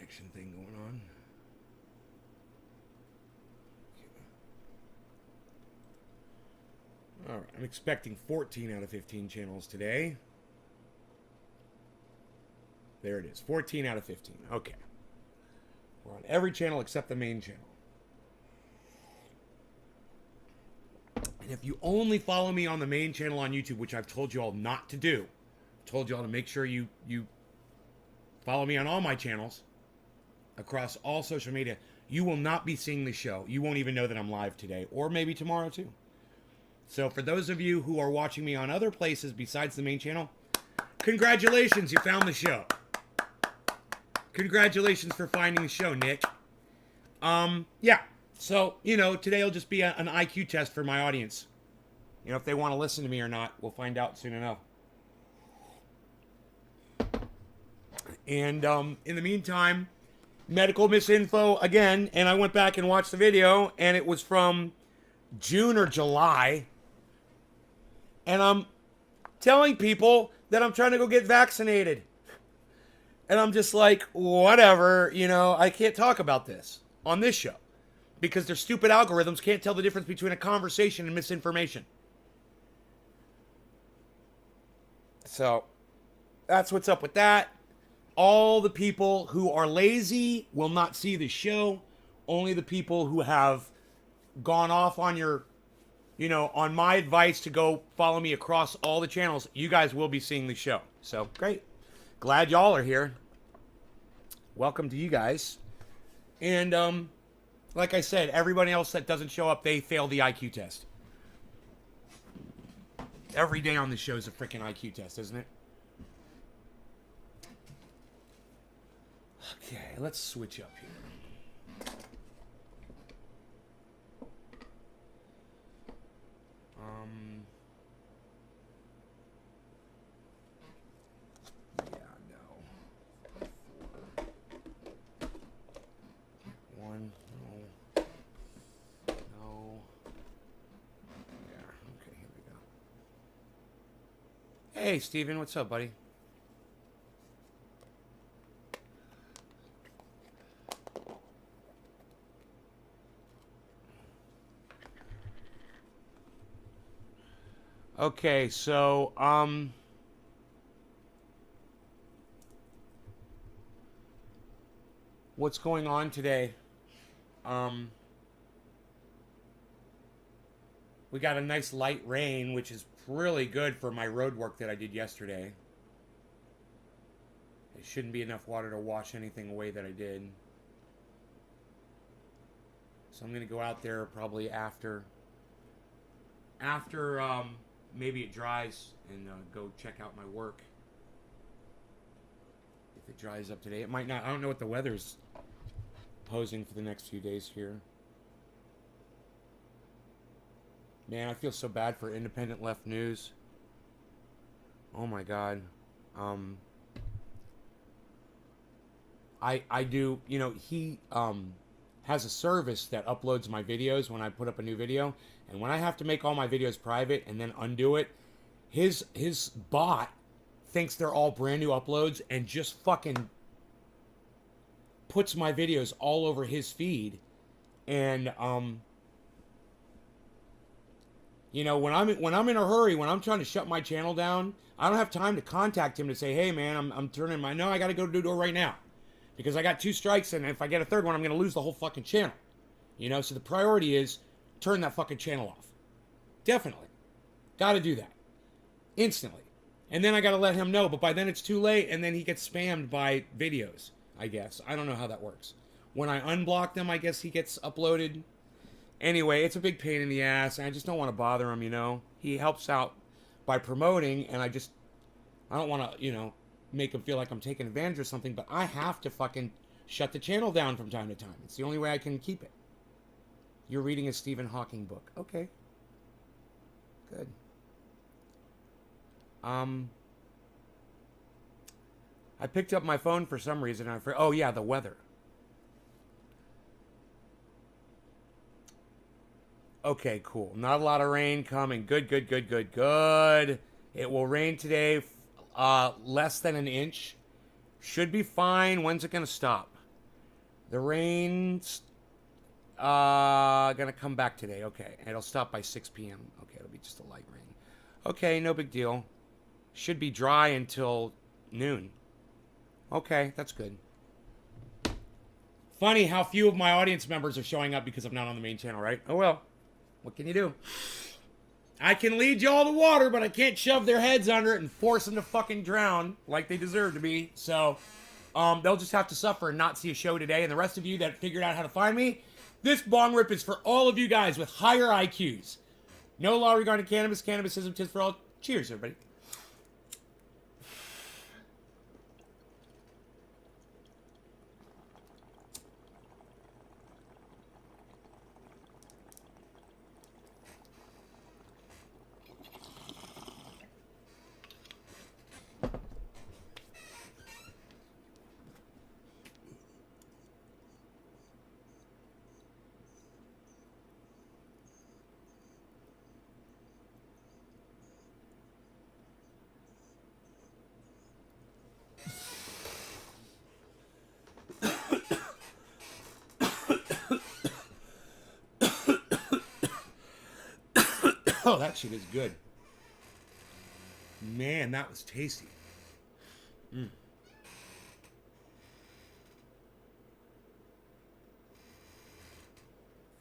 connection thing going on. All right, I'm expecting 14 out of 15 channels today. There it is, 14 out of 15. Okay. We're on every channel except the main channel. And if you only follow me on the main channel on YouTube, which I've told you all not to do, I've told you all to make sure you follow me on all my channels across all social media, you will not be seeing the show. You won't even know that I'm live today, or maybe tomorrow too. So for those of you who are watching me on other places besides the main channel, congratulations, you found the show. Congratulations for finding the show, Nick. Yeah. So, today will just be an IQ test for my audience. If they want to listen to me or not, we'll find out soon enough. And in the meantime, medical misinfo again, and I went back and watched the video, and it was from June or July. And I'm telling people that I'm trying to go get vaccinated. And I'm just like, whatever, I can't talk about this on this show. Because their stupid algorithms can't tell the difference between a conversation and misinformation. So, that's what's up with that. All the people who are lazy will not see the show. Only the people who have gone off on your, on my advice to go follow me across all the channels, you guys will be seeing the show. So, great. Glad y'all are here. Welcome to you guys. And, like I said, everybody else that doesn't show up, they fail the IQ test. Every day on the show is a freaking IQ test, isn't it? Okay, let's switch up here. Hey, Steven, what's up, buddy? Okay, so, what's going on today? We got a nice light rain, which is really good for my road work that I did yesterday. It shouldn't be enough water to wash anything away that I did. So I'm going to go out there probably after maybe it dries and go check out my work. If it dries up today. It might not. I don't know what the weather's posing for the next few days here. Man, I feel so bad for independent left news. Oh my God. I do, he has a service that uploads my videos when I put up a new video, and when I have to make all my videos private and then undo it, his bot thinks they're all brand new uploads and just fucking puts my videos all over his feed. And when I'm in a hurry, when I'm trying to shut my channel down, I don't have time to contact him to say, hey man, I'm turning my, no, I got to go to the door right now because I got 2 strikes, and if I get a third one, I'm going to lose the whole fucking channel. So the priority is turn that fucking channel off. Definitely. Got to do that. Instantly. And then I got to let him know, but by then it's too late, and then he gets spammed by videos, I guess. I don't know how that works. When I unblock them, I guess he gets uploaded. Anyway, it's a big pain in the ass, and I just don't want to bother him, He helps out by promoting, and I don't want to, make him feel like I'm taking advantage of something, but I have to fucking shut the channel down from time to time. It's the only way I can keep it. You're reading a Stephen Hawking book. Okay. Good. I picked up my phone for some reason, and oh yeah, the weather. Okay, cool. Not a lot of rain coming. Good. It will rain today, less than an inch. Should be fine. When's it going to stop? The rain's gonna come back today. Okay, and it'll stop by 6 p.m. Okay, it'll be just a light rain. Okay, no big deal. Should be dry until noon. Okay, that's good. Funny how few of my audience members are showing up because I'm not on the main channel, right? Oh well. What can you do? I can lead you all to water, but I can't shove their heads under it and force them to fucking drown like they deserve to be. So, they'll just have to suffer and not see a show today. And the rest of you that figured out how to find me, this bong rip is for all of you guys with higher IQs. No law regarding cannabis. Cannabis isn't just for all. Cheers, everybody. Oh, that shit is good. Man, that was tasty.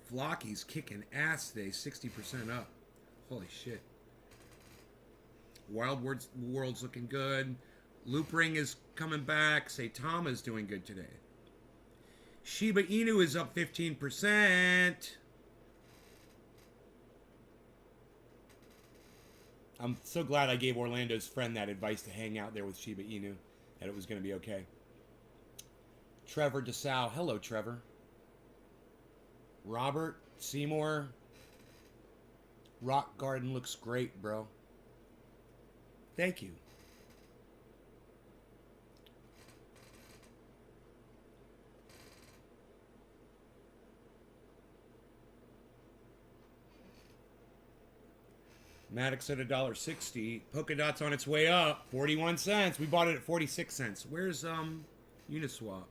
Flocky's kicking ass today, 60% up. Holy shit. World's looking good. Loop Ring is coming back. Saitama's doing good today. Shiba Inu is up 15%. I'm so glad I gave Orlando's friend that advice to hang out there with Shiba Inu, that it was going to be okay. Trevor DeSalle. Hello, Trevor. Robert Seymour. Rock Garden looks great, bro. Thank you. Maddox at $1.60. Polka Dot's on its way up. 41 cents. We bought it at 46 cents. Where's Uniswap?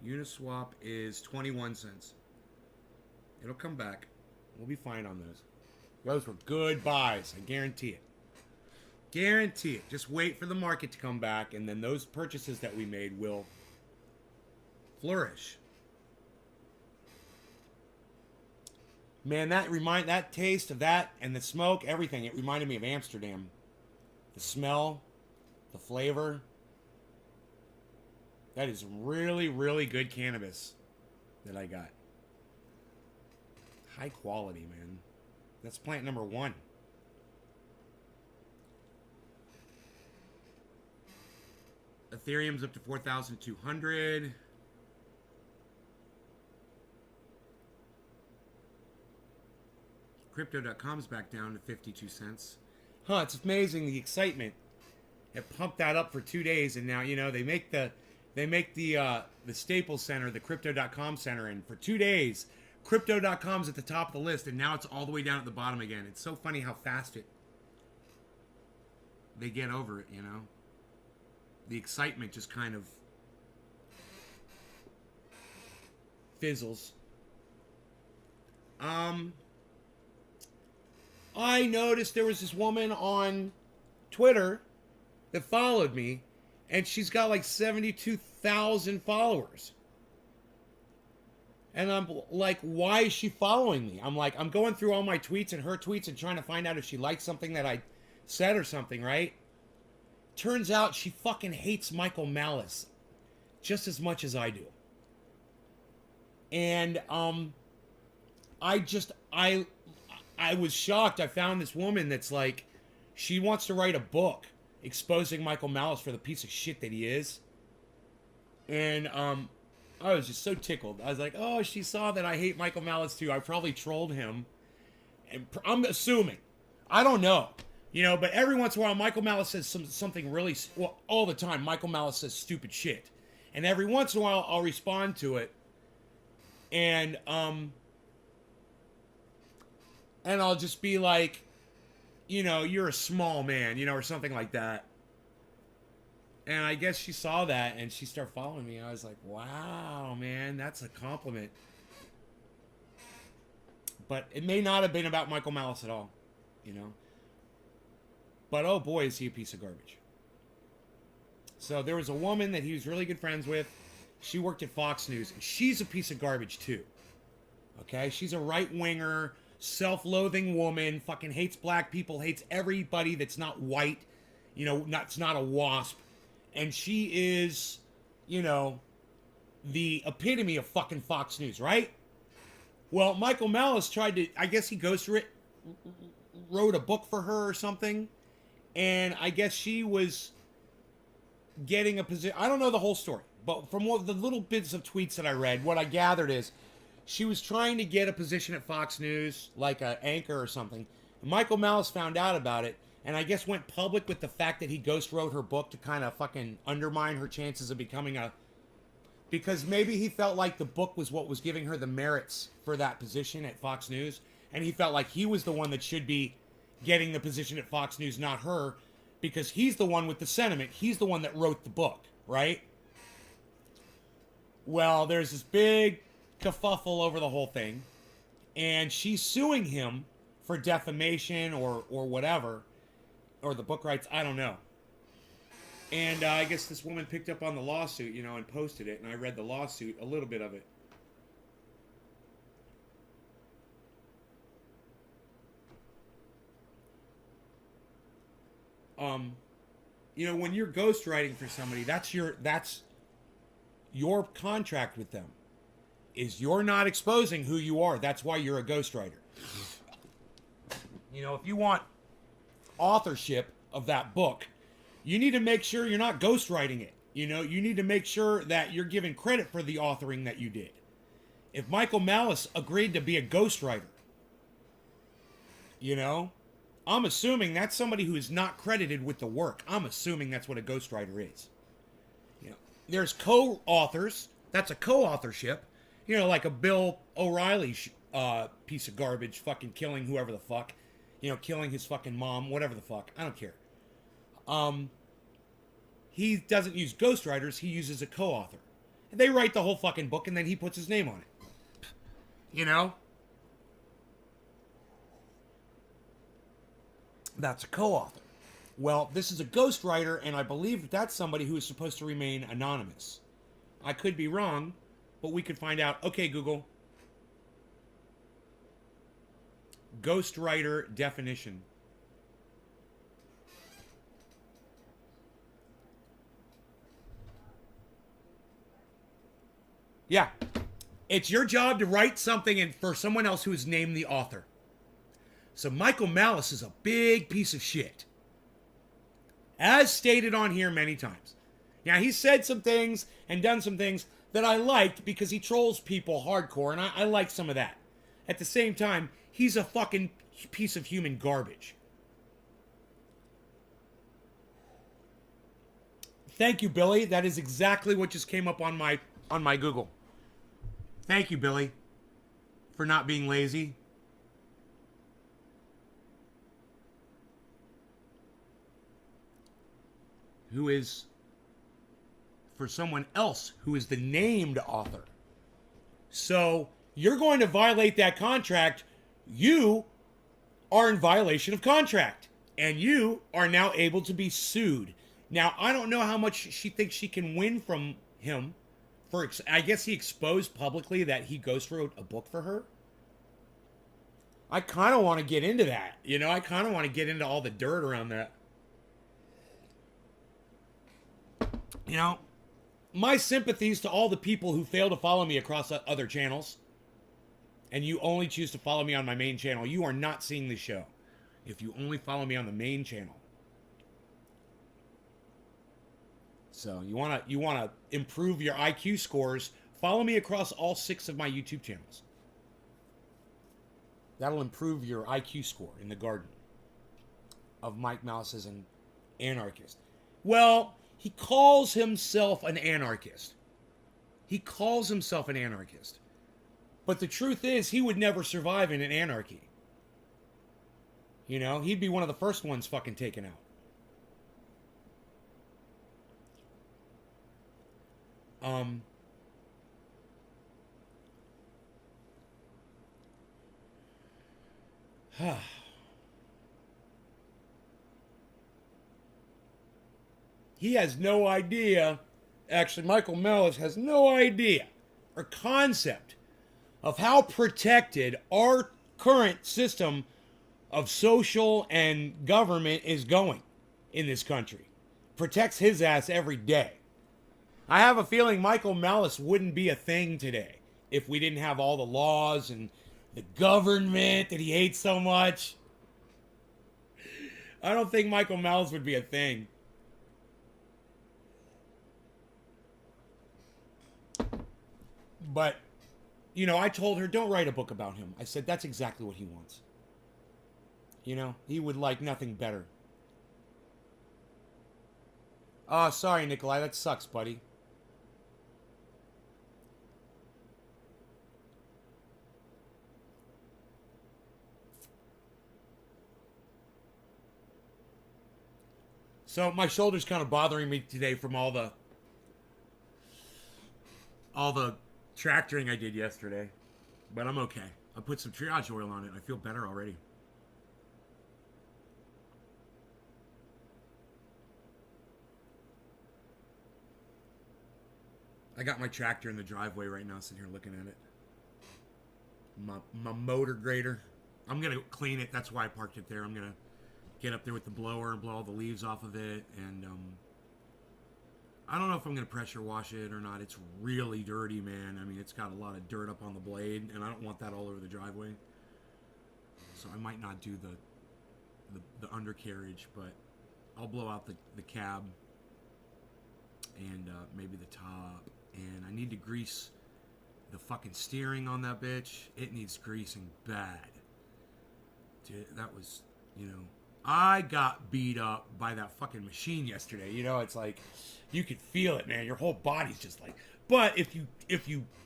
Uniswap is 21 cents. It'll come back. We'll be fine on those. Those were good buys. I guarantee it. Guarantee it. Just wait for the market to come back, and then those purchases that we made will flourish. Man, that taste of that and the smoke, everything, it reminded me of Amsterdam. The smell, the flavor. That is really, really good cannabis that I got. High quality, man. That's plant number 1. Ethereum's up to 4,200. Crypto.com's back down to 52 cents. Huh, it's amazing the excitement. It pumped that up for 2 days, and now, you know, they make the Staples Center, the Crypto.com Center, and for 2 days, Crypto.com's at the top of the list, and now it's all the way down at the bottom again. It's so funny how fast they get over it, you know? The excitement just kind of fizzles. I noticed there was this woman on Twitter that followed me, and she's got like 72,000 followers. And I'm like, why is she following me? I'm like, I'm going through all my tweets and her tweets and trying to find out if she liked something that I said or something, right? Turns out she fucking hates Michael Malice just as much as I do. And I was shocked. I found this woman that's like, she wants to write a book exposing Michael Malice for the piece of shit that he is. And I was just so tickled. I was like, oh, she saw that I hate Michael Malice too. I probably trolled him. And I'm assuming. I don't know. You know, but every once in a while, Michael Malice says something really... Well, all the time, Michael Malice says stupid shit. And every once in a while, I'll respond to it. And I'll just be like, you know, you're a small man, you know, or something like that. And I guess she saw that and she started following me. I was like, wow, man, that's a compliment. But it may not have been about Michael Malice at all, you know. But oh boy, is he a piece of garbage. So there was a woman that he was really good friends with. She worked at Fox News, and she's a piece of garbage too. Okay? She's a right-winger, self-loathing woman, fucking hates black people, hates everybody that's not white, you know, that's not a WASP. And she is, you know, the epitome of fucking Fox News, right? Well, Michael Malice tried to, I guess he wrote a book for her or something. And I guess she was getting a position. I don't know the whole story, but from the little bits of tweets that I read, what I gathered is she was trying to get a position at Fox News, like an anchor or something. And Michael Malice found out about it, and I guess went public with the fact that he ghost wrote her book to kind of fucking undermine her chances of becoming a... Because maybe he felt like the book was what was giving her the merits for that position at Fox News, and he felt like he was the one that should be getting the position at Fox News, not her, because he's the one with the sentiment. He's the one that wrote the book, right? Well, there's this big kerfuffle over the whole thing, and she's suing him for defamation or whatever, or the book rights, I don't know. And I guess this woman picked up on the lawsuit, you know, and posted it, and I read the lawsuit, a little bit of it. You know, when you're ghostwriting for somebody, that's your contract with them. Is you're not exposing who you are. That's why you're a ghostwriter. You know, if you want authorship of that book, you need to make sure you're not ghostwriting it. You know, you need to make sure that you're giving credit for the authoring that you did. If Michael Malice agreed to be a ghostwriter, you know, I'm assuming that's somebody who is not credited with the work. I'm assuming that's what a ghostwriter is. You know, there's co-authors. That's a co-authorship. You know, like a Bill O'Reilly piece of garbage, fucking killing whoever the fuck. You know, killing his fucking mom, whatever the fuck. I don't care. He doesn't use ghostwriters. He uses a co-author. And they write the whole fucking book, and then he puts his name on it. You know? That's a co-author. Well, this is a ghostwriter, and I believe that's somebody who is supposed to remain anonymous. I could be wrong, but we could find out. Okay, Google. Ghostwriter definition. Yeah. It's your job to write something for someone else who is named the author. So Michael Malice is a big piece of shit. As stated on here many times. Now, he said some things and done some things that I liked because he trolls people hardcore, and I like some of that. At the same time, he's a fucking piece of human garbage. Thank you, Billy. That is exactly what just came up on my Google. Thank you, Billy, for not being lazy. Who is for someone else who is the named author. So you're going to violate that contract. You are in violation of contract, and you are now able to be sued. Now, I don't know how much she thinks she can win from him. I guess he exposed publicly that he ghostwrote a book for her. I kind of want to get into that. You know, I kind of want to get into all the dirt around that. You know, my sympathies to all the people who fail to follow me across other channels. And you only choose to follow me on my main channel. You are not seeing the show if you only follow me on the main channel. So you want to improve your IQ scores, follow me across all 6 of my YouTube channels. That'll improve your IQ score in the garden of Mike Malice as an anarchist. Well, he calls himself an anarchist. He calls himself an anarchist. But the truth is, he would never survive in an anarchy. You know, he'd be one of the first ones fucking taken out. Um, he has no idea. Actually, Michael Mellis has no idea or concept of how protected our current system of social and government is going in this country. Protects his ass every day. I have a feeling Michael Malice wouldn't be a thing today if we didn't have all the laws and the government that he hates so much. I don't think Michael Malice would be a thing. But, you know, I told her, don't write a book about him. I said, that's exactly what he wants. You know, he would like nothing better. Oh, sorry, Nikolai. That sucks, buddy. So my shoulder's kind of bothering me today from all the tractoring I did yesterday. But I'm okay. I put some triage oil on it. I feel better already. I got my tractor in the driveway right now, sitting here looking at it. My motor grader. I'm gonna clean it. That's why I parked it there. I'm gonna get up there with the blower and blow all the leaves off of it. And I don't know if I'm gonna pressure wash it or not. It's really dirty, man. I mean, it's got a lot of dirt up on the blade, and I don't want that all over the driveway. So I might not do the undercarriage, but I'll blow out the cab and maybe the top. And I need to grease the fucking steering on that bitch. It needs greasing bad. Dude, that was, you know, I got beat up by that fucking machine yesterday. You know, it's like you could feel it, man. Your whole body's just like. But if you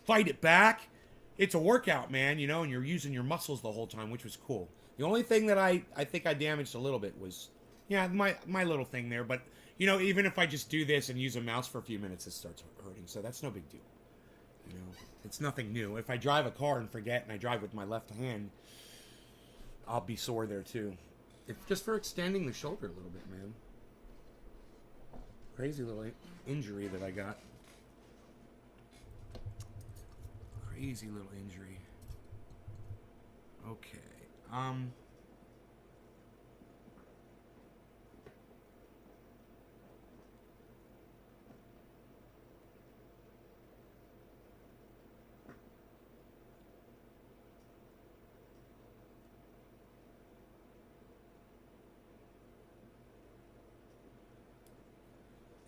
fight it back, it's a workout, man. You know, and you're using your muscles the whole time, which was cool. The only thing that I think I damaged a little bit was, yeah, my little thing there. But you know, even if I just do this and use a mouse for a few minutes, it starts hurting. So that's no big deal. You know, it's nothing new. If I drive a car and forget and I drive with my left hand, I'll be sore there too. If just for extending the shoulder a little bit, man. Crazy little injury that I got. Crazy little injury. Okay.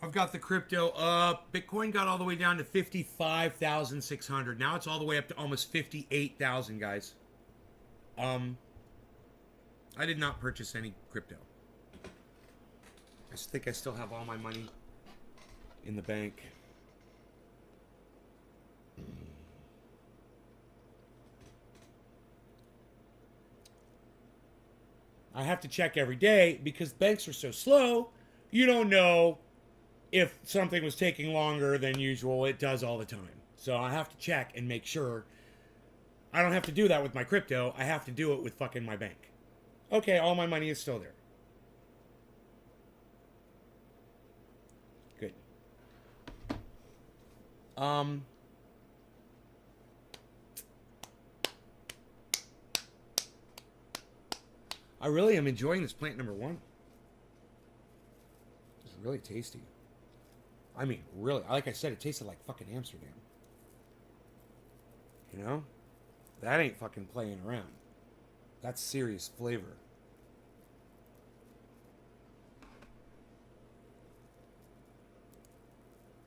I've got the crypto up. Bitcoin got all the way down to 55,600. Now it's all the way up to almost 58,000, guys. I did not purchase any crypto. I think I still have all my money in the bank. I have to check every day because banks are so slow. You don't know if something was taking longer than usual. It does all the time. So I have to check and make sure. I don't have to do that with my crypto. I have to do it with fucking my bank. Okay, all my money is still there. Good. I really am enjoying this plant number one. It's really tasty. I mean, really, like I said, it tasted like fucking Amsterdam. You know? That ain't fucking playing around. That's serious flavor.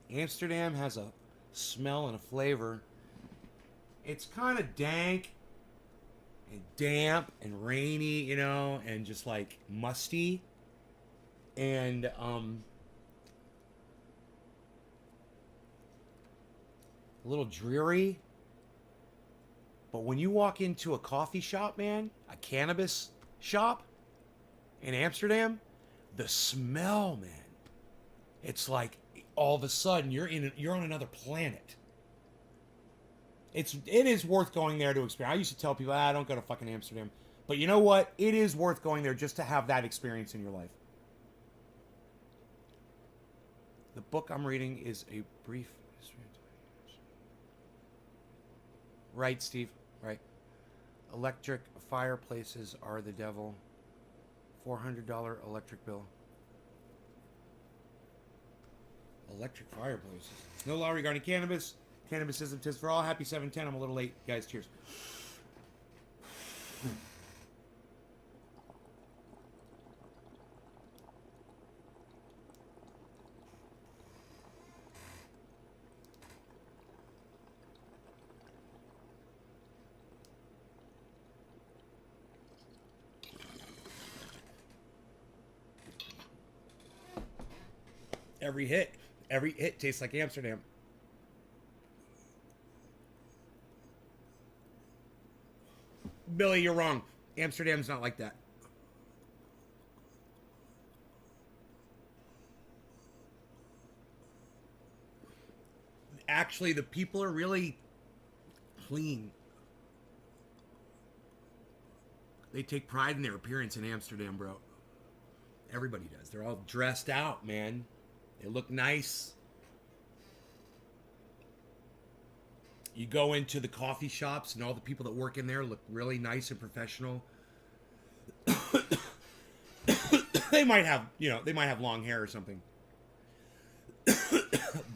Amsterdam has a smell and a flavor. It's kind of dank and damp and rainy, you know, and just like musty. And a little dreary. But when you walk into a coffee shop, man, a cannabis shop in Amsterdam, the smell, man, it's like all of a sudden you're on another planet. It is worth going there to experience. I used to tell people, don't go to fucking Amsterdam. But you know what? It is worth going there just to have that experience in your life. The book I'm reading is A Brief History. Right, Steve. Right. Electric fireplaces are the devil. $400 electric bill. Electric fireplaces. No law regarding cannabis. Cannabisism tis for all. Happy 710. I'm a little late, guys. Cheers. Every hit tastes like Amsterdam. Billy, you're wrong. Amsterdam's not like that. Actually, the people are really clean. They take pride in their appearance in Amsterdam, bro. Everybody does. They're all dressed out, man. They look nice. You go into the coffee shops and all the people that work in there look really nice and professional. They might have long hair or something.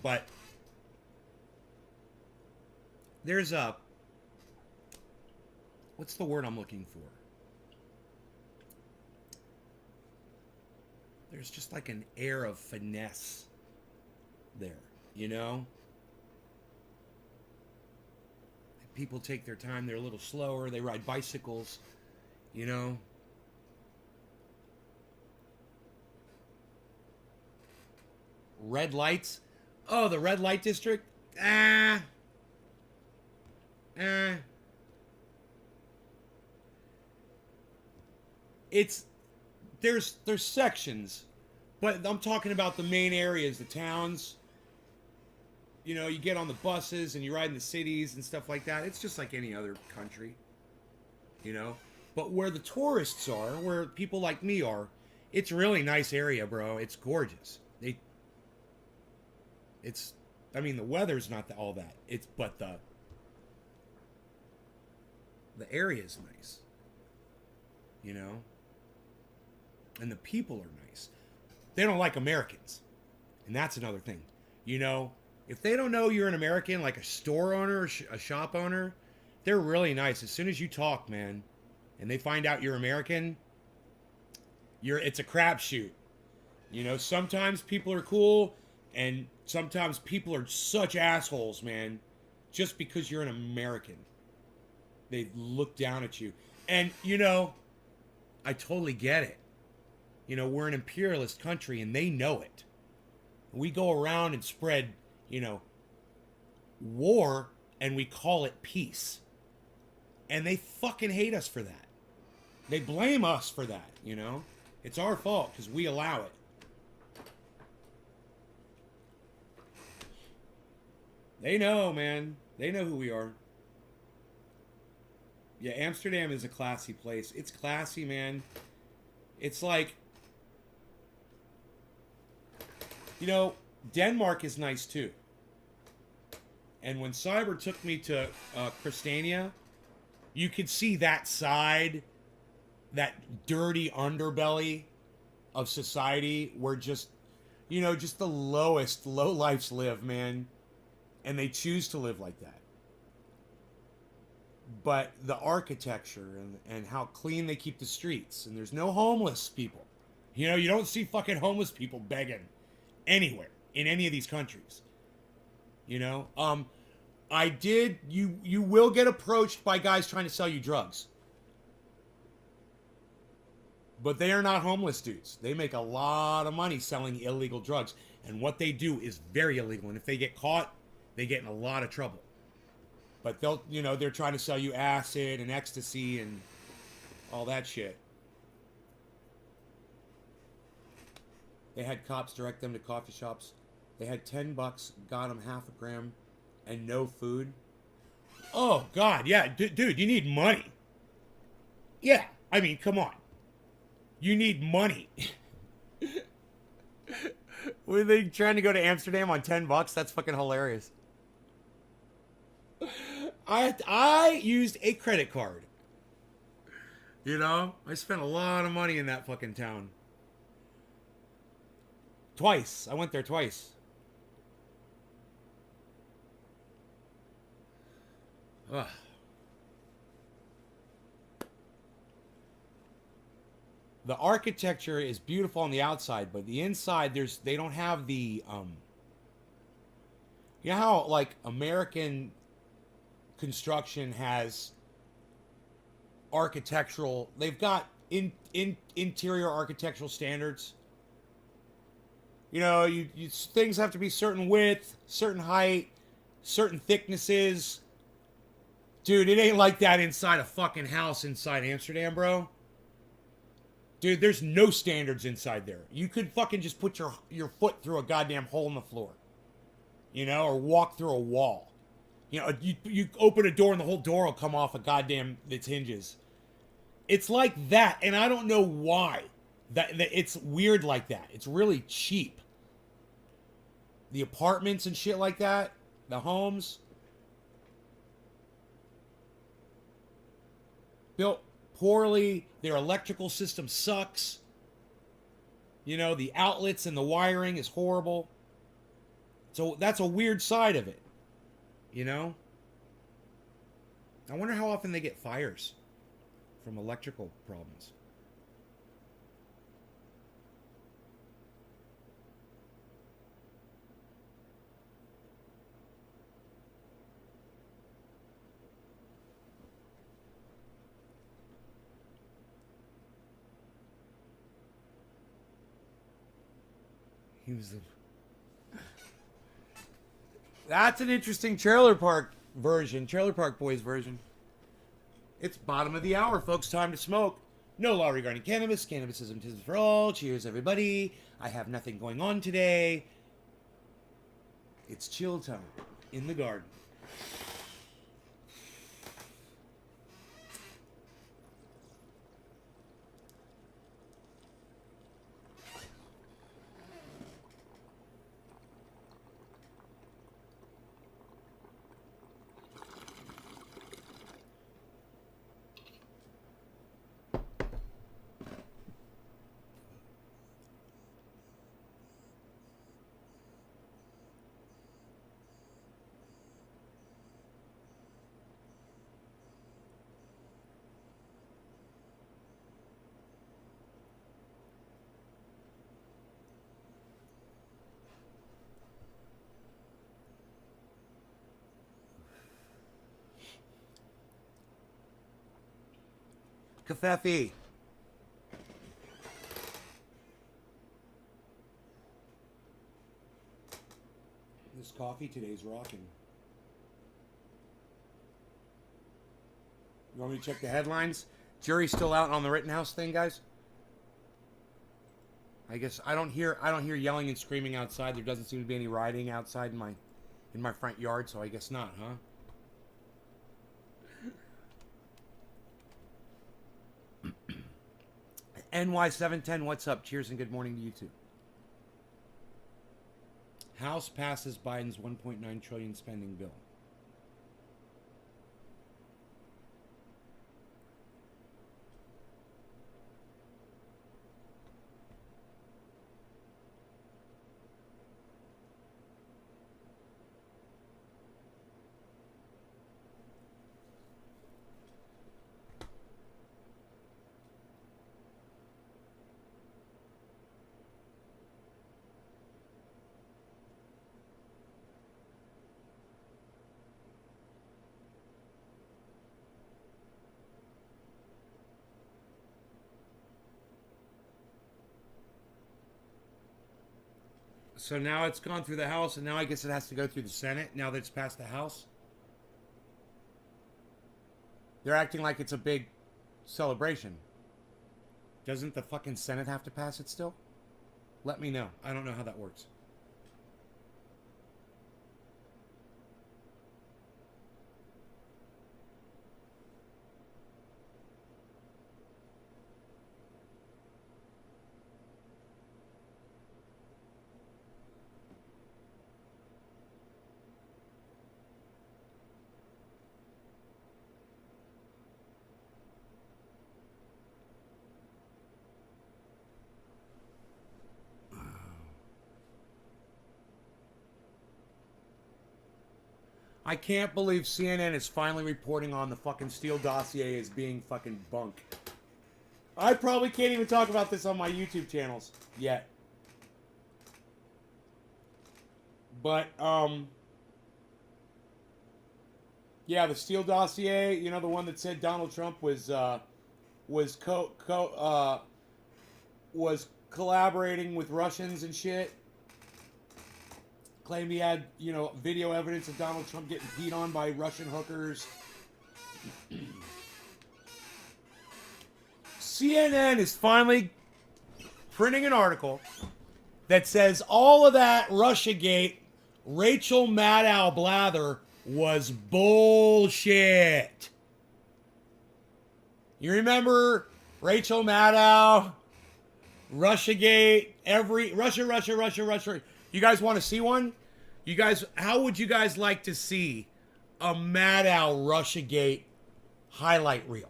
But there's what's the word I'm looking for? There's just like an air of finesse there, you know? People take their time, they're a little slower, they ride bicycles, you know? Red lights? Oh, the red light district? It's there's sections, but I'm talking about the main areas, the towns. You know, you get on the buses and you ride in the cities and stuff like that. It's just like any other country, you know. But where the tourists are, where people like me are, it's a really nice area, bro. It's gorgeous. I mean, the weather's not all that. But the area's nice, you know. And the people are nice. They don't like Americans, and that's another thing, you know. If they don't know you're an American, like a store owner, a shop owner, they're really nice. As soon as you talk, man, and they find out you're American, it's a crapshoot. You know, sometimes people are cool, and sometimes people are such assholes, man, just because you're an American. They look down at you. And, you know, I totally get it. You know, we're an imperialist country, and they know it. We go around and spread, you know, war, and we call it peace. And they fucking hate us for that. They blame us for that, you know? It's our fault because we allow it. They know, man. They know who we are. Yeah, Amsterdam is a classy place. It's classy, man. It's like, you know, Denmark is nice too. And when Cyber took me to Christiania, you could see that side, that dirty underbelly of society where just, you know, just the lowest lowlifes live, man. And they choose to live like that. But the architecture and how clean they keep the streets, and there's no homeless people. You know, you don't see fucking homeless people begging anywhere in any of these countries. You know, you will get approached by guys trying to sell you drugs. But they are not homeless dudes. They make a lot of money selling illegal drugs. And what they do is very illegal. And if they get caught, they get in a lot of trouble. But they're trying to sell you acid and ecstasy and all that shit. They had cops direct them to coffee shops. They had $10, got them half a gram, and no food. Oh God, yeah, dude, you need money. Yeah, I mean, come on, you need money. Were they trying to go to Amsterdam on $10? That's fucking hilarious. I used a credit card. You know, I spent a lot of money in that fucking town. Twice. I went there twice. Ugh. The architecture is beautiful on the outside, but the inside they don't have the you know how like American construction has architectural, they've got in interior architectural standards. You know, you things have to be certain width, certain height, certain thicknesses. Dude, it ain't like that inside a fucking house inside Amsterdam, bro. Dude, there's no standards inside there. You could fucking just put your foot through a goddamn hole in the floor. You know, or walk through a wall. You know, you open a door and the whole door will come off a goddamn its hinges. It's like that, and I don't know why. That it's weird like that. It's really cheap. The apartments and shit like that, the homes, built poorly. Their electrical system sucks. You know, the outlets and the wiring is horrible. So that's a weird side of it. You know? I wonder how often they get fires from electrical problems. He was the... That's an interesting Trailer Park version. Trailer Park Boys version. It's bottom of the hour, folks. Time to smoke. No law regarding cannabis. Cannabis is intended for all. Cheers, everybody. I have nothing going on today. It's chill time in the garden. Cafefe. This coffee today's rocking. You want me to check the headlines? Jury's still out on the Rittenhouse thing, guys? I guess I don't hear yelling and screaming outside. There doesn't seem to be any rioting outside in my front yard, so I guess not, huh? NY710, what's up? Cheers and good morning to you too. House passes Biden's $1.9 trillion spending bill. So now it's gone through the House, and now I guess it has to go through the Senate, now that it's passed the House. They're acting like it's a big celebration. Doesn't the fucking Senate have to pass it still? Let me know. I don't know how that works. I can't believe CNN is finally reporting on the fucking Steele dossier as being fucking bunk. I probably can't even talk about this on my YouTube channels yet. But, yeah, the Steele dossier, you know, the one that said Donald Trump was collaborating with Russians and shit. Claimed he had, you know, video evidence of Donald Trump getting peed on by Russian hookers. CNN is finally printing an article that says all of that Russiagate, Rachel Maddow blather was bullshit. You remember Rachel Maddow, Russiagate, Russia. You guys want to see one? You guys, how would you guys like to see a Maddow Russiagate highlight reel?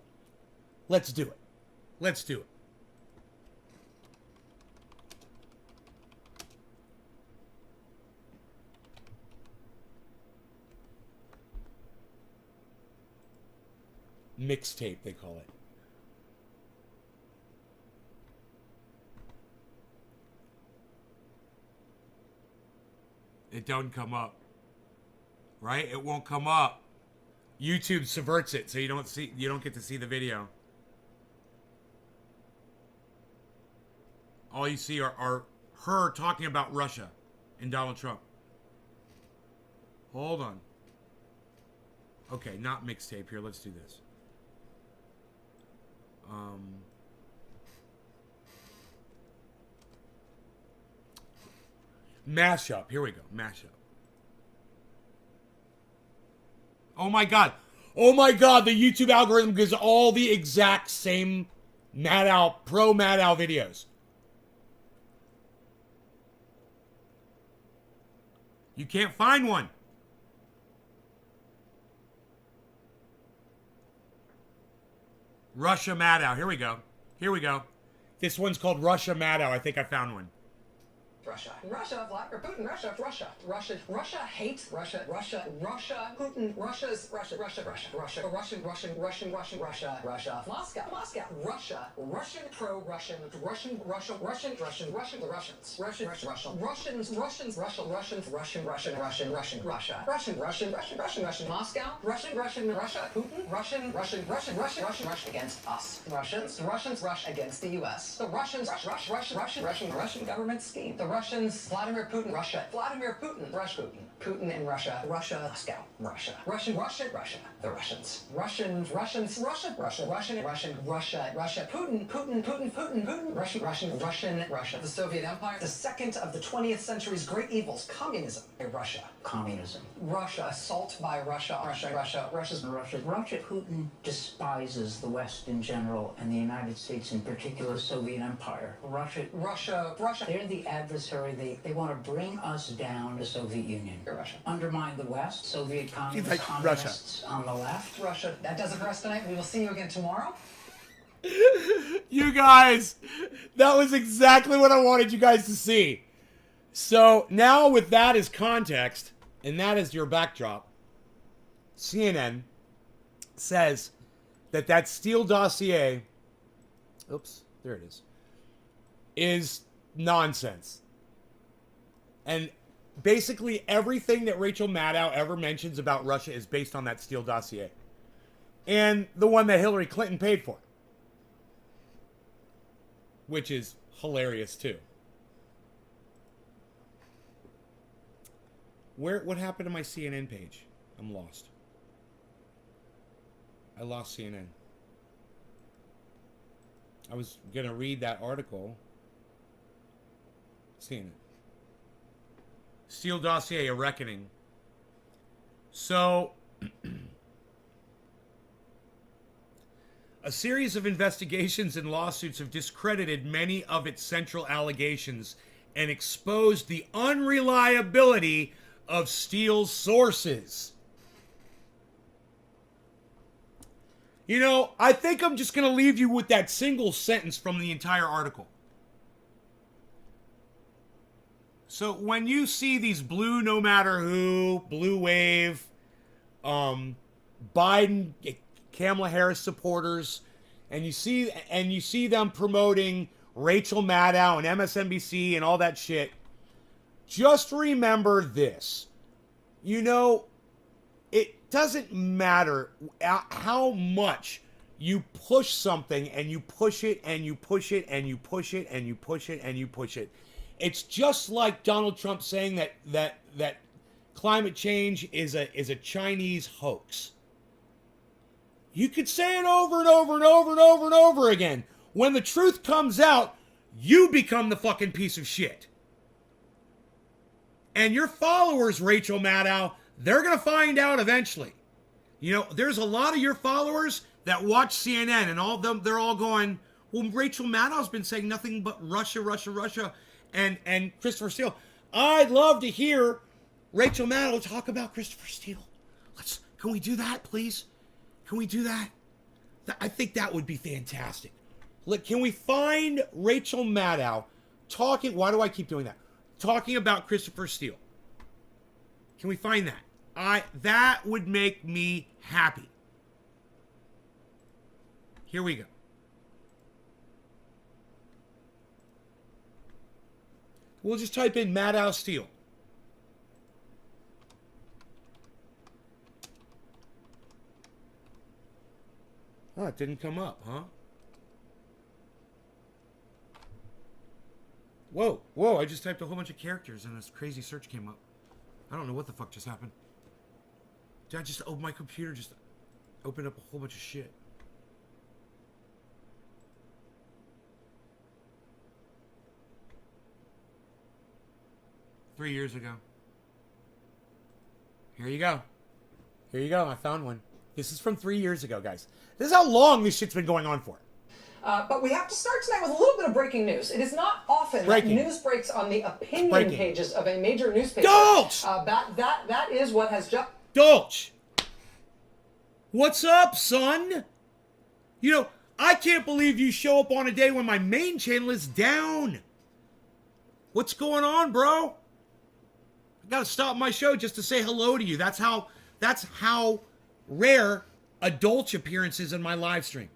Let's do it. Let's do it. Mixtape, they call it. It doesn't come up. Right? It won't come up. YouTube subverts it so you don't get to see the video. All you see are her talking about Russia and Donald Trump. Hold on. Okay, not mixtape here. Let's do this. Mashup. Here we go. Mashup. Oh my god. Oh my god, the YouTube algorithm gives all the exact same Maddow, pro Maddow videos. You can't find one. Russia Maddow. Here we go. Here we go. This one's called Russia Maddow. I think I found one. Russia, Vladimir Putin, Russia hates Russia, Putin, Russian, Moscow, Russian, pro-Russian, Russian, Moscow, Russia, Putin, Russia against us, Russians, Russia against the U.S. The Russian government scheme. The Russians, Vladimir Putin, Russia, Putin in Russia, Moscow, Russia, the Russians, Russian, Putin, Russia, the Soviet Empire, the second of the 20th century's great evils, communism, communism, Russia, assault by Russia, Putin despises the West in general and the United States in particular, Soviet Empire. Russia, they're the adversary. They want to bring us down, the Soviet Union. Russia. Undermine the West, Soviet communists, like communists on the left. Russia, that does it for us tonight. We will see you again tomorrow. You guys, that was exactly what I wanted you guys to see. So now with that as context, and that as your backdrop, CNN says that Steele dossier, oops, there it is nonsense. And basically everything that Rachel Maddow ever mentions about Russia is based on that Steele dossier. And the one that Hillary Clinton paid for. Which is hilarious too. What happened to my CNN page? I'm lost. I lost CNN. I was going to read that article. CNN. Steele dossier, a reckoning. So, a series of investigations and lawsuits have discredited many of its central allegations and exposed the unreliability of Steele's sources. You know, I think I'm just going to leave you with that single sentence from the entire article. So when you see these blue no matter who, blue wave, Biden, Kamala Harris supporters, and you see them promoting Rachel Maddow and MSNBC and all that shit. Just remember this. You know, it doesn't matter how much you push something and you push it and you push it and you push it and you push it and you push it. It's just like Donald Trump saying that climate change is a Chinese hoax. You could say it over and over and over and over and over again. When the truth comes out, you become the fucking piece of shit. And your followers, Rachel Maddow, they're going to find out eventually. You know, there's a lot of your followers that watch CNN, and all of them, they're all going, well, Rachel Maddow's been saying nothing but Russia, Russia, Russia, and Christopher Steele. I'd love to hear Rachel Maddow talk about Christopher Steele. Can we do that, please? Can we do that? I think that would be fantastic. Look, can we find Rachel Maddow talking? Why do I keep doing that? Talking about Christopher Steele. Can we find that? That would make me happy. Here we go. We'll just type in Maddow Steele. Oh, it didn't come up, huh? Whoa, I just typed a whole bunch of characters and this crazy search came up. I don't know what the fuck just happened. Did I just open my computer, just opened up a whole bunch of shit? Three years ago. Here you go. Here you go, I found one. This is from 3 years ago, guys. This is how long this shit's been going on for. But we have to start tonight with a little bit of breaking news. It is not often that news breaks on the opinion pages of a major newspaper. Dolch! That is what has just... Dolch! What's up, son? You know, I can't believe you show up on a day when my main channel is down. What's going on, bro? I gotta stop my show just to say hello to you. That's how rare a Dolch appearance is in my live stream.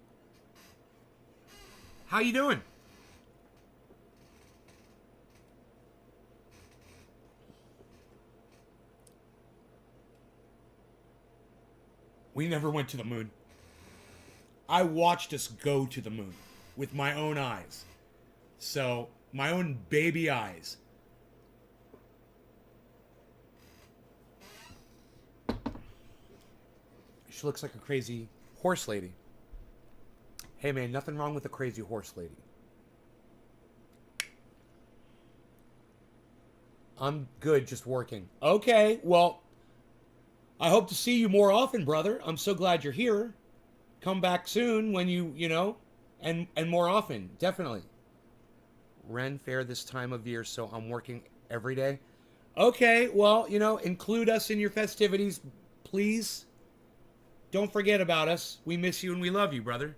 How you doing? We never went to the moon. I watched us go to the moon with my own eyes. So, my own baby eyes. She looks like a crazy horse lady. Hey man, nothing wrong with a crazy horse lady. I'm good, just working. Okay, well, I hope to see you more often, brother. I'm so glad you're here. Come back soon when you know, and more often, definitely. Ren Fair this time of year, so I'm working every day. Okay, well, you know, include us in your festivities, please. Don't forget about us. We miss you and we love you, brother.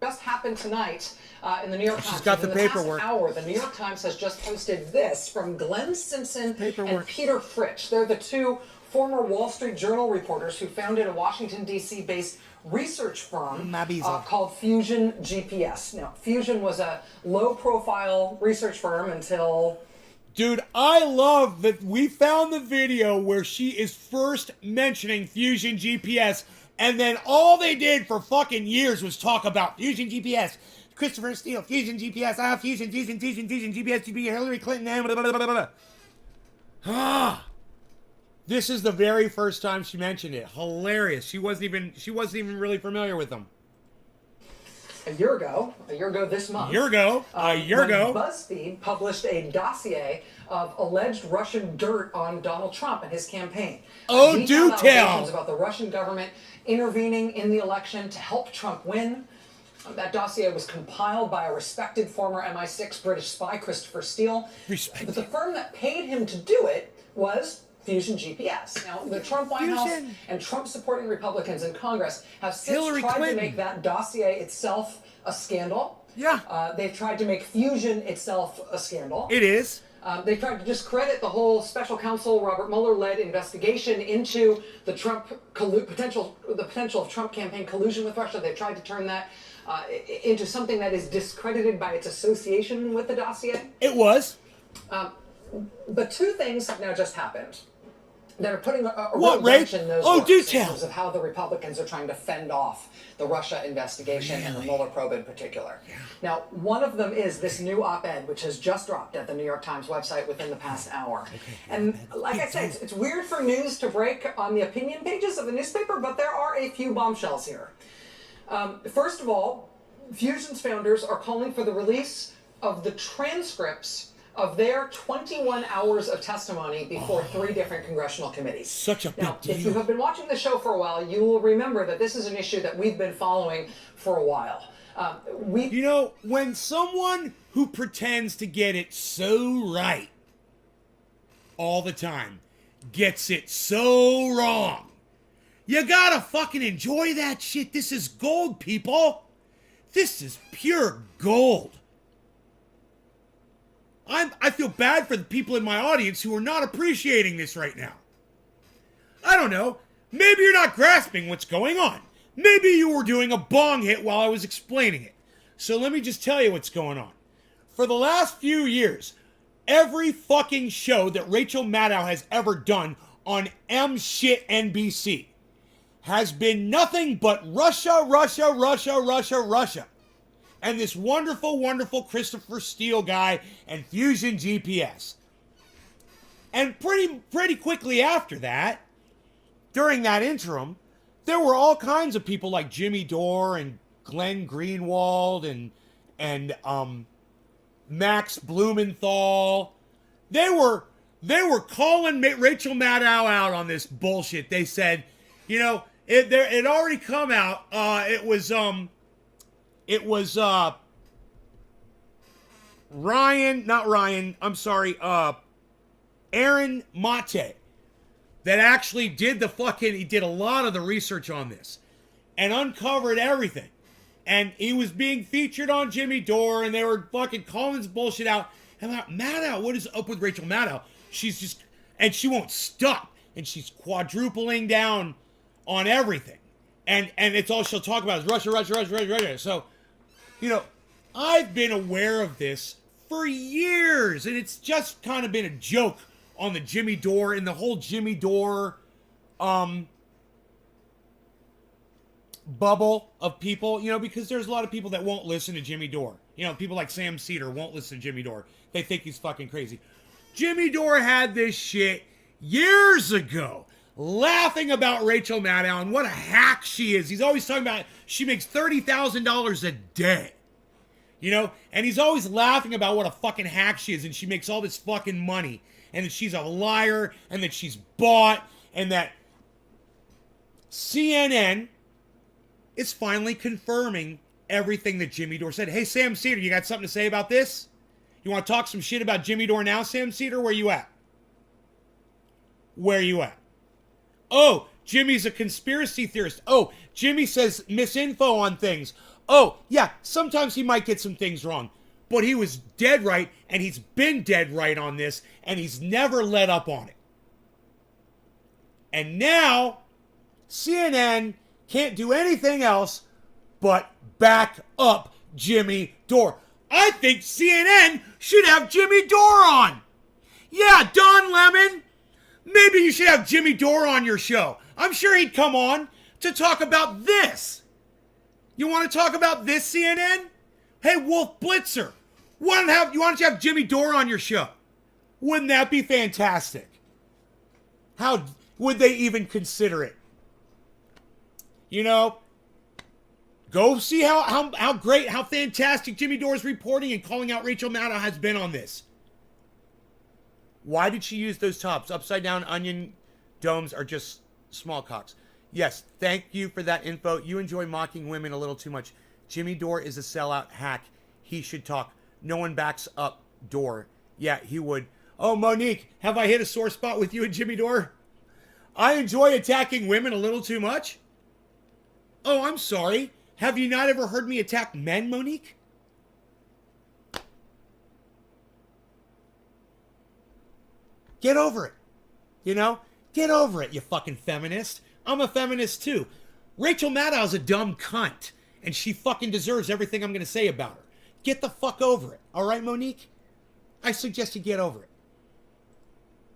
Just happened tonight in the New York Times. She's got the paperwork. Past hour, the New York Times has just posted this from Glenn Simpson and Peter Fritsch. They're the two former Wall Street Journal reporters who founded a Washington, D.C. based research firm called Fusion GPS. Now, Fusion was a low-profile research firm until... Dude, I love that we found the video where she is first mentioning Fusion GPS, and then all they did for fucking years was talk about Fusion GPS. Christopher Steele, Fusion GPS, Fusion GPS, Hillary Clinton, blah, blah, blah, blah, blah. This is the very first time she mentioned it. Hilarious. She wasn't even really familiar with them. A year ago this month. A year ago. BuzzFeed published a dossier of alleged Russian dirt on Donald Trump and his campaign. Oh, do tell! About the Russian government intervening in the election to help Trump win. That dossier was compiled by a respected former MI6 British spy, Christopher Steele. But the firm that paid him to do it was Fusion GPS. Now, the Trump White House and Trump-supporting Republicans in Congress have since tried to make that dossier itself a scandal. Yeah. They've tried to make Fusion itself a scandal. It is. They tried to discredit the whole special counsel Robert Mueller-led investigation into the potential of Trump campaign collusion with Russia. They tried to turn that into something that is discredited by its association with the dossier. It was. But two things have now just happened that are putting a What, real Ray? wrench in those Oh, works do in tell. terms of how the Republicans are trying to fend off the Russia investigation and the Mueller probe in particular. Yeah. Now, one of them is this new op-ed, which has just dropped at the New York Times website within the past hour. Okay. And like I said, it's weird for news to break on the opinion pages of the newspaper, but there are a few bombshells here. First of all, Fusion's founders are calling for the release of the transcripts of their 21 hours of testimony before 3 different congressional committees. Such a big deal. If you have been watching the show for a while, you will remember that this is an issue that we've been following for a while. You know, when someone who pretends to get it so right all the time gets it so wrong, you gotta fucking enjoy that shit. This is gold, people. This is pure gold. I feel bad for the people in my audience who are not appreciating this right now. I don't know. Maybe you're not grasping what's going on. Maybe you were doing a bong hit while I was explaining it. So let me just tell you what's going on. For the last few years, every fucking show that Rachel Maddow has ever done on shit NBC has been nothing but Russia, Russia, Russia, Russia, Russia. And this wonderful, wonderful Christopher Steele guy and Fusion GPS. And pretty quickly after that, during that interim, there were all kinds of people like Jimmy Dore and Glenn Greenwald and Max Blumenthal. They were calling Rachel Maddow out on this bullshit. They said, you know, it already come out. It was Aaron Mate that actually did he did a lot of the research on this and uncovered everything. And he was being featured on Jimmy Dore, and they were fucking calling this bullshit out. And I'm like, Maddow, what is up with Rachel Maddow? She's just, and she won't stop. And she's quadrupling down on everything. And it's all she'll talk about is Russia, Russia, Russia, Russia, Russia. So, you know, I've been aware of this for years, and it's just kind of been a joke on the Jimmy Dore and the whole Jimmy Dore bubble of people, you know, because there's a lot of people that won't listen to Jimmy Dore. You know, people like Sam Cedar won't listen to Jimmy Dore. They think he's fucking crazy. Jimmy Dore had this shit years ago, laughing about Rachel Maddow and what a hack she is. He's always talking about she makes $30,000 a day. You know, and he's always laughing about what a fucking hack she is, and she makes all this fucking money, and that she's a liar, and that she's bought, and that CNN is finally confirming everything that Jimmy Dore said. Hey, Sam Cedar, you got something to say about this? You want to talk some shit about Jimmy Dore now, Sam Cedar? Where you at? Where you at? Oh, Jimmy's a conspiracy theorist. Oh, Jimmy says misinfo on things. Oh, yeah, sometimes he might get some things wrong. But he was dead right, and he's been dead right on this, and he's never let up on it. And now, CNN can't do anything else but back up Jimmy Dore. I think CNN should have Jimmy Dore on. Yeah, Don Lemon, maybe you should have Jimmy Dore on your show. I'm sure he'd come on to talk about this. You want to talk about this, CNN? Hey, Wolf Blitzer, why don't you have Jimmy Dore on your show? Wouldn't that be fantastic? How would they even consider it? You know, go see how great, how fantastic Jimmy Dore's reporting and calling out Rachel Maddow has been on this. Why did she use those tops? Upside down onion domes are just small cocks. Yes, thank you for that info. You enjoy mocking women a little too much. Jimmy Dore is a sellout hack. He should talk. No one backs up Dore. Yeah, he would. Oh, Monique, have I hit a sore spot with you and Jimmy Dore? I enjoy attacking women a little too much. Oh, I'm sorry. Have you not ever heard me attack men, Monique? Get over it. You know? Get over it, you fucking feminist. I'm a feminist too. Rachel Maddow's a dumb cunt, and she fucking deserves everything I'm gonna say about her. Get the fuck over it. All right, Monique? I suggest you get over it.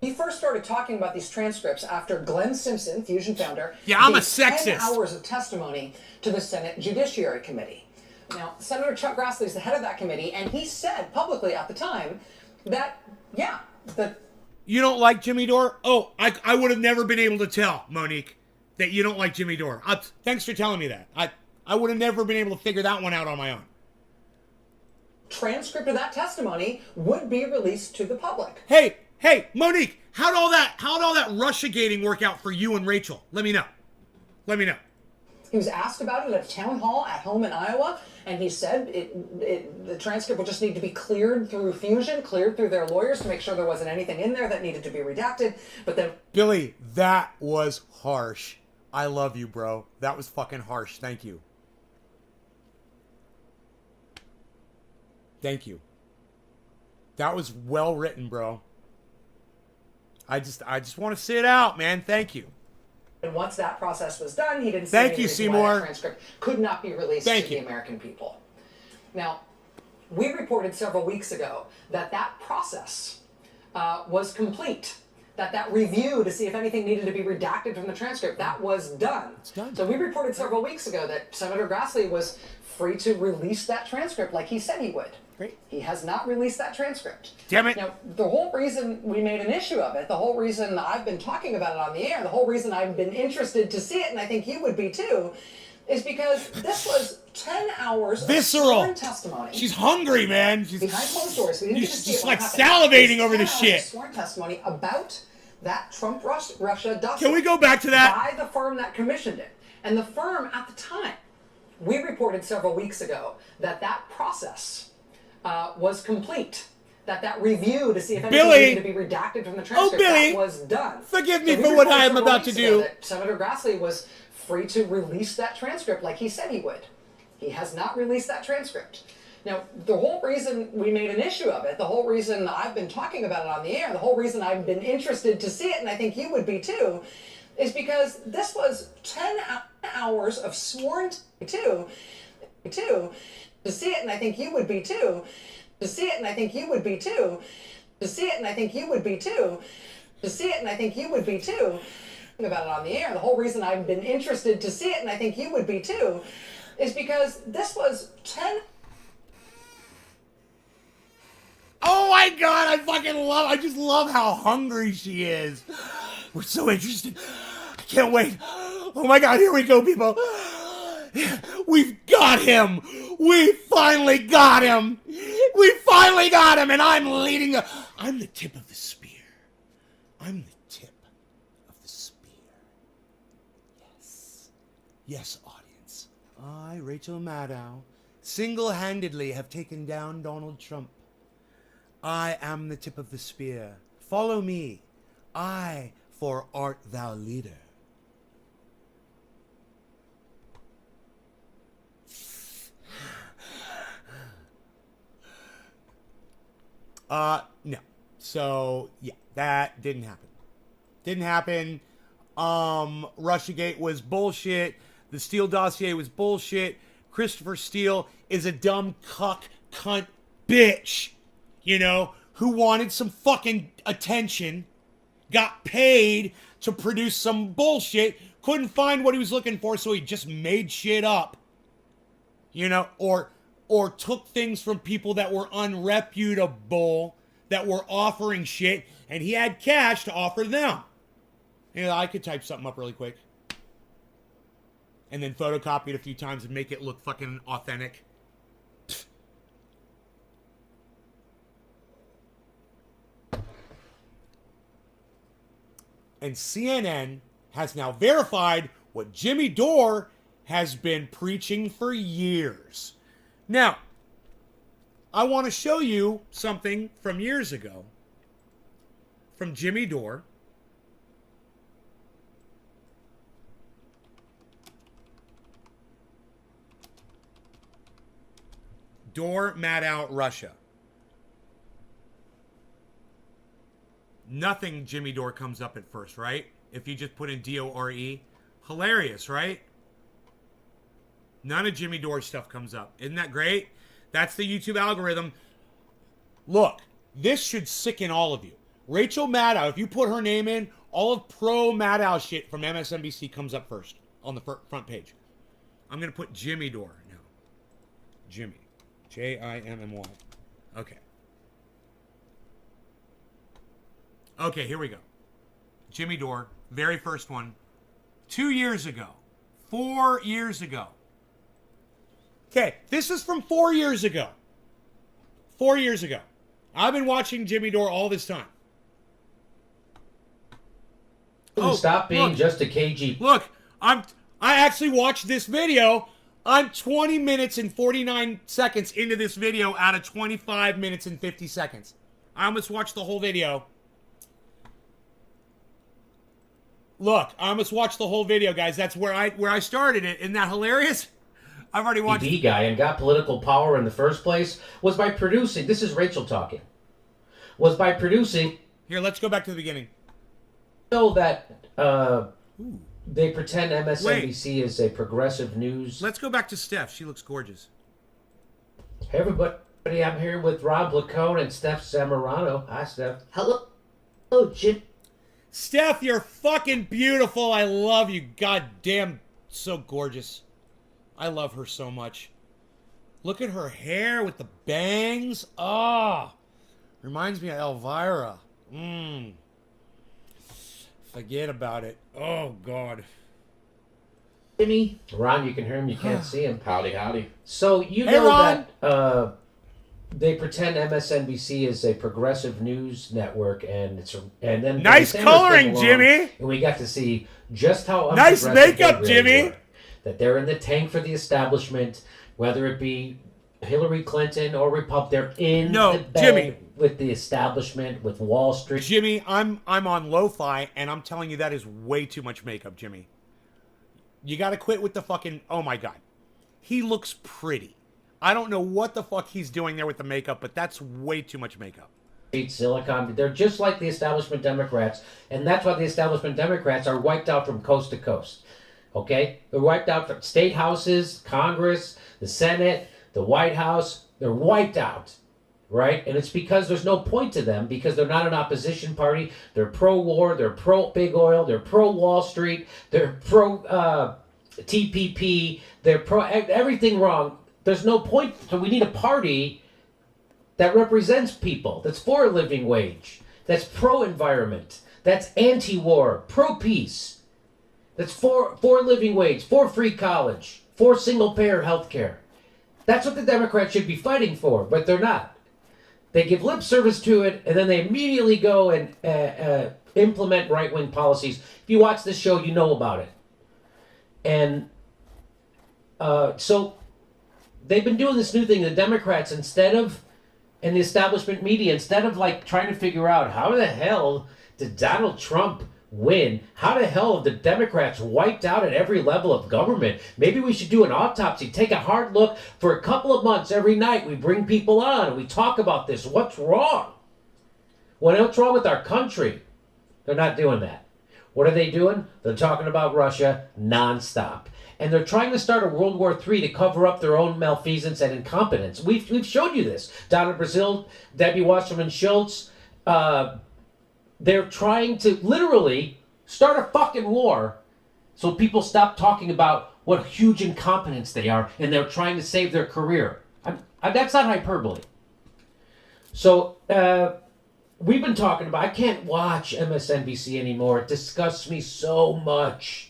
He first started talking about these transcripts after Glenn Simpson, Fusion founder, Yeah, I'm a gave sexist. 10 hours of testimony to the Senate Judiciary Committee. Now, Senator Chuck Grassley is the head of that committee, and he said publicly at the time that, You don't like Jimmy Dore? Oh, I would have never been able to tell, Monique, that you don't like Jimmy Dore. Thanks for telling me that. I would have never been able to figure that one out on my own. transcript of that testimony would be released to the public. Hey, Monique, how'd all that Russiagating work out for you and Rachel? Let me know. He was asked about it at a town hall at home in Iowa, and he said the transcript would just need to be cleared through Fusion, cleared through their lawyers to make sure there wasn't anything in there that needed to be redacted. But then, Billy, that was harsh. I love you, bro. That was fucking harsh. Thank you. Thank you. That was well written, bro. I just want to sit out, man. Thank you. and once that process was done, he didn't see Thank any you, reason why that Seymour. transcript could not be released Thank to you. the American people. Now, we reported several weeks ago that that process was complete. That review to see if anything needed to be redacted from the transcript, that was done. It's done. So we reported several weeks ago that Senator Grassley was free to release that transcript like he said he would. Great. He has not released that transcript. Damn it. Now, the whole reason we made an issue of it, the whole reason I've been talking about it on the air, the whole reason I've been interested to see it, and I think you would be too, is because this was 10 hours Visceral. of sworn testimony. She's hungry, man. She's Behind closed doors. We didn't get to she's see just it like when it happened. salivating There's over 10 this hours shit. of sworn testimony about that Trump-Russia dossier. Can we go back to that? By the firm that commissioned it. And the firm at the time, we reported several weeks ago that that process was complete. That review to see if anything Billy! needed to be redacted from the transcript, Billy! that was done. Forgive me we for what reported I am several about to weeks ago do. that Senator Grassley was free to release that transcript like he said he would. He has not released that transcript. Now, the whole reason we made an issue of it, the whole reason I've been talking about it on the air, the whole reason I've been interested to see it, and I think you would be too, is because this was 10 hours of sworn to see it, and I think you would be too, to see it, and I think you would be too, to see it, and I think you would be too, to see it, and I think you would be too, about it on the air, the whole reason I've been interested to see it, and I think you would be too, is because this was 10. Oh my god, I just love how hungry she is. We're so interested. I can't wait. Oh my god, here we go, people. We've got him. We finally got him. We finally got him, and I'm I'm the tip of the spear. I'm the tip of the spear. Yes. Yes, audience. I, Rachel Maddow, single-handedly have taken down Donald Trump. I am the tip of the spear. Follow me. I, for art thou leader. No. So, yeah, that didn't happen. Didn't happen. Russiagate was bullshit. The Steele dossier was bullshit. Christopher Steele is a dumb cuck, cunt, bitch. You know, who wanted some fucking attention, got paid to produce some bullshit, couldn't find what he was looking for, so he just made shit up. You know, or took things from people that were unreputable, that were offering shit, and he had cash to offer them. You know, I could type something up really quick. And then photocopy it a few times and make it look fucking authentic. And CNN has now verified what Jimmy Dore has been preaching for years. Now, I want to show you something from years ago from Jimmy Dore. Dore Maddow Russia. Nothing Jimmy Dore comes up at first, right? If you just put in D-O-R-E. Hilarious, right? None of Jimmy Dore's stuff comes up. Isn't that great? That's the YouTube algorithm. Look, this should sicken all of you. Rachel Maddow, if you put her name in, all of pro Maddow shit from MSNBC comes up first on the front page. I'm going to put Jimmy Dore now. Jimmy. J-I-M-M-Y. Okay. Okay, here we go. Jimmy Dore, very first one. 2 years ago. 4 years ago. Okay, this is from 4 years ago. 4 years ago. I've been watching Jimmy Dore all this time. Stop being look, just a KG. Look, I actually watched this video. I'm 20 minutes and 49 seconds into this video out of 25 minutes and 50 seconds. I almost watched the whole video. Look, I almost watched the whole video, guys. That's where I started it. Isn't that hilarious? I've already watched TV guy and got political power in the first place was by producing. This is Rachel talking. Was by producing. Here, let's go back to the beginning. Know that they pretend MSNBC is a progressive news. Let's go back to Steph. She looks gorgeous. Hey everybody, I'm here with Rob Lacone and Steph Zamorano. Hi, Steph. Hello, Jim. Steph, you're fucking beautiful. I love you. God damn, so gorgeous. I love her so much. Look at her hair with the bangs. Ah, reminds me of Elvira. Forget about it. Oh, God. Jimmy. Ron, you can hear him. You can't see him. Howdy, howdy. So you Hey, know Ron. that they pretend MSNBC is a progressive news network, and then Nice they coloring, along, Jimmy. And we got to see just how Nice unprogressive makeup, they really Jimmy. were. That they're in the tank for the establishment, whether it be Hillary Clinton or Republic. They're in the bed Jimmy. with the establishment, with Wall Street. Jimmy, I'm on lo-fi, and I'm telling you that is way too much makeup, Jimmy. You got to quit with the fucking... Oh, my God. He looks pretty. I don't know what the fuck he's doing there with the makeup, but that's way too much makeup. Silicon. They're just like the establishment Democrats, and that's why the establishment Democrats are wiped out from coast to coast. Okay? They're wiped out from state houses, Congress, the Senate, the White House. They're wiped out. Right? And it's because there's no point to them, because they're not an opposition party. They're pro-war, they're pro-big oil, they're pro-Wall Street, they're pro-TPP, they're pro-everything wrong. There's no point. So we need a party that represents people, that's for a living wage, that's pro-environment, that's anti-war, pro-peace, that's for living wage, for free college, for single-payer health care. That's what the Democrats should be fighting for, but they're not. They give lip service to it, and then they immediately go and implement right-wing policies. If you watch this show, you know about it. And so they've been doing this new thing. The Democrats, and the establishment media, instead of like trying to figure out how the hell did Donald Trump win? How the hell have the Democrats wiped out at every level of government? Maybe we should do an autopsy, take a hard look for a couple of months every night. We bring people on and we talk about this. What's wrong? What's wrong with our country? They're not doing that. What are they doing? They're talking about Russia nonstop. And they're trying to start a World War III to cover up their own malfeasance and incompetence. We've showed you this. Down in Brazil, Debbie Wasserman Schultz, they're trying to literally start a fucking war so people stop talking about what huge incompetence they are, and they're trying to save their career. That's not hyperbole. So we've been talking about, I can't watch MSNBC anymore. It disgusts me so much.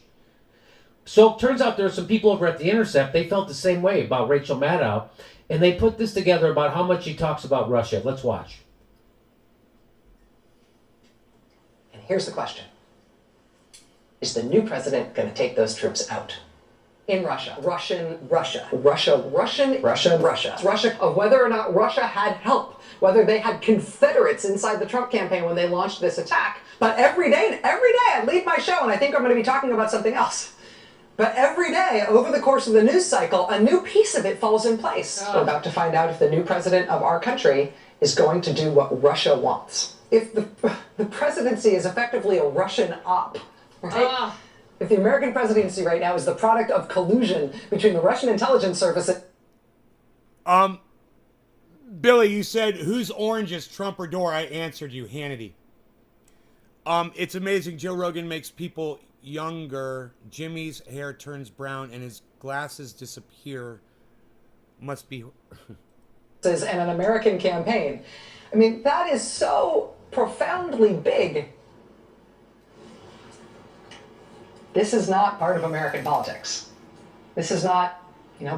So it turns out there are some people over at The Intercept, they felt the same way about Rachel Maddow, and they put this together about how much she talks about Russia. Let's watch. And here's the question. Is the new president going to take those troops out? In Russia. Russia. Of whether or not Russia had help, whether they had Confederates inside the Trump campaign when they launched this attack. But every day I leave my show and I think I'm going to be talking about something else. But every day, over the course of the news cycle, a new piece of it falls in place. We're about to find out if the new president of our country is going to do what Russia wants. if the presidency is effectively a Russian op, right? If the American presidency right now is the product of collusion between the Russian intelligence service and... Billy, you said, who's orange, Trump or Dore? I answered you, Hannity. It's amazing. Joe Rogan makes people younger. Jimmy's hair turns brown and his glasses disappear. Must be... and an American campaign. I mean, that is so profoundly big. This is not part of American politics. This is not,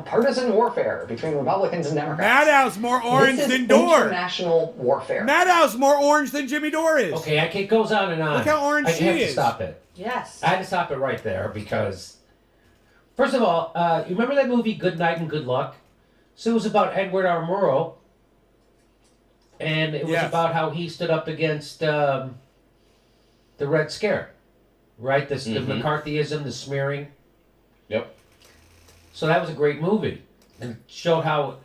partisan warfare between Republicans and Democrats. Maddow's more orange than Dore. This is international warfare. Maddow's more orange than Jimmy Dore is. Okay, it goes on and on. Look how orange she I have is. to stop it. Yes. I had to stop it right there because, first of all, you remember that movie Good Night and Good Luck? So it was about Edward R. Murrow, and it was about how he stood up against the Red Scare, right? The McCarthyism, the smearing. Yep. So that was a great movie, and showed how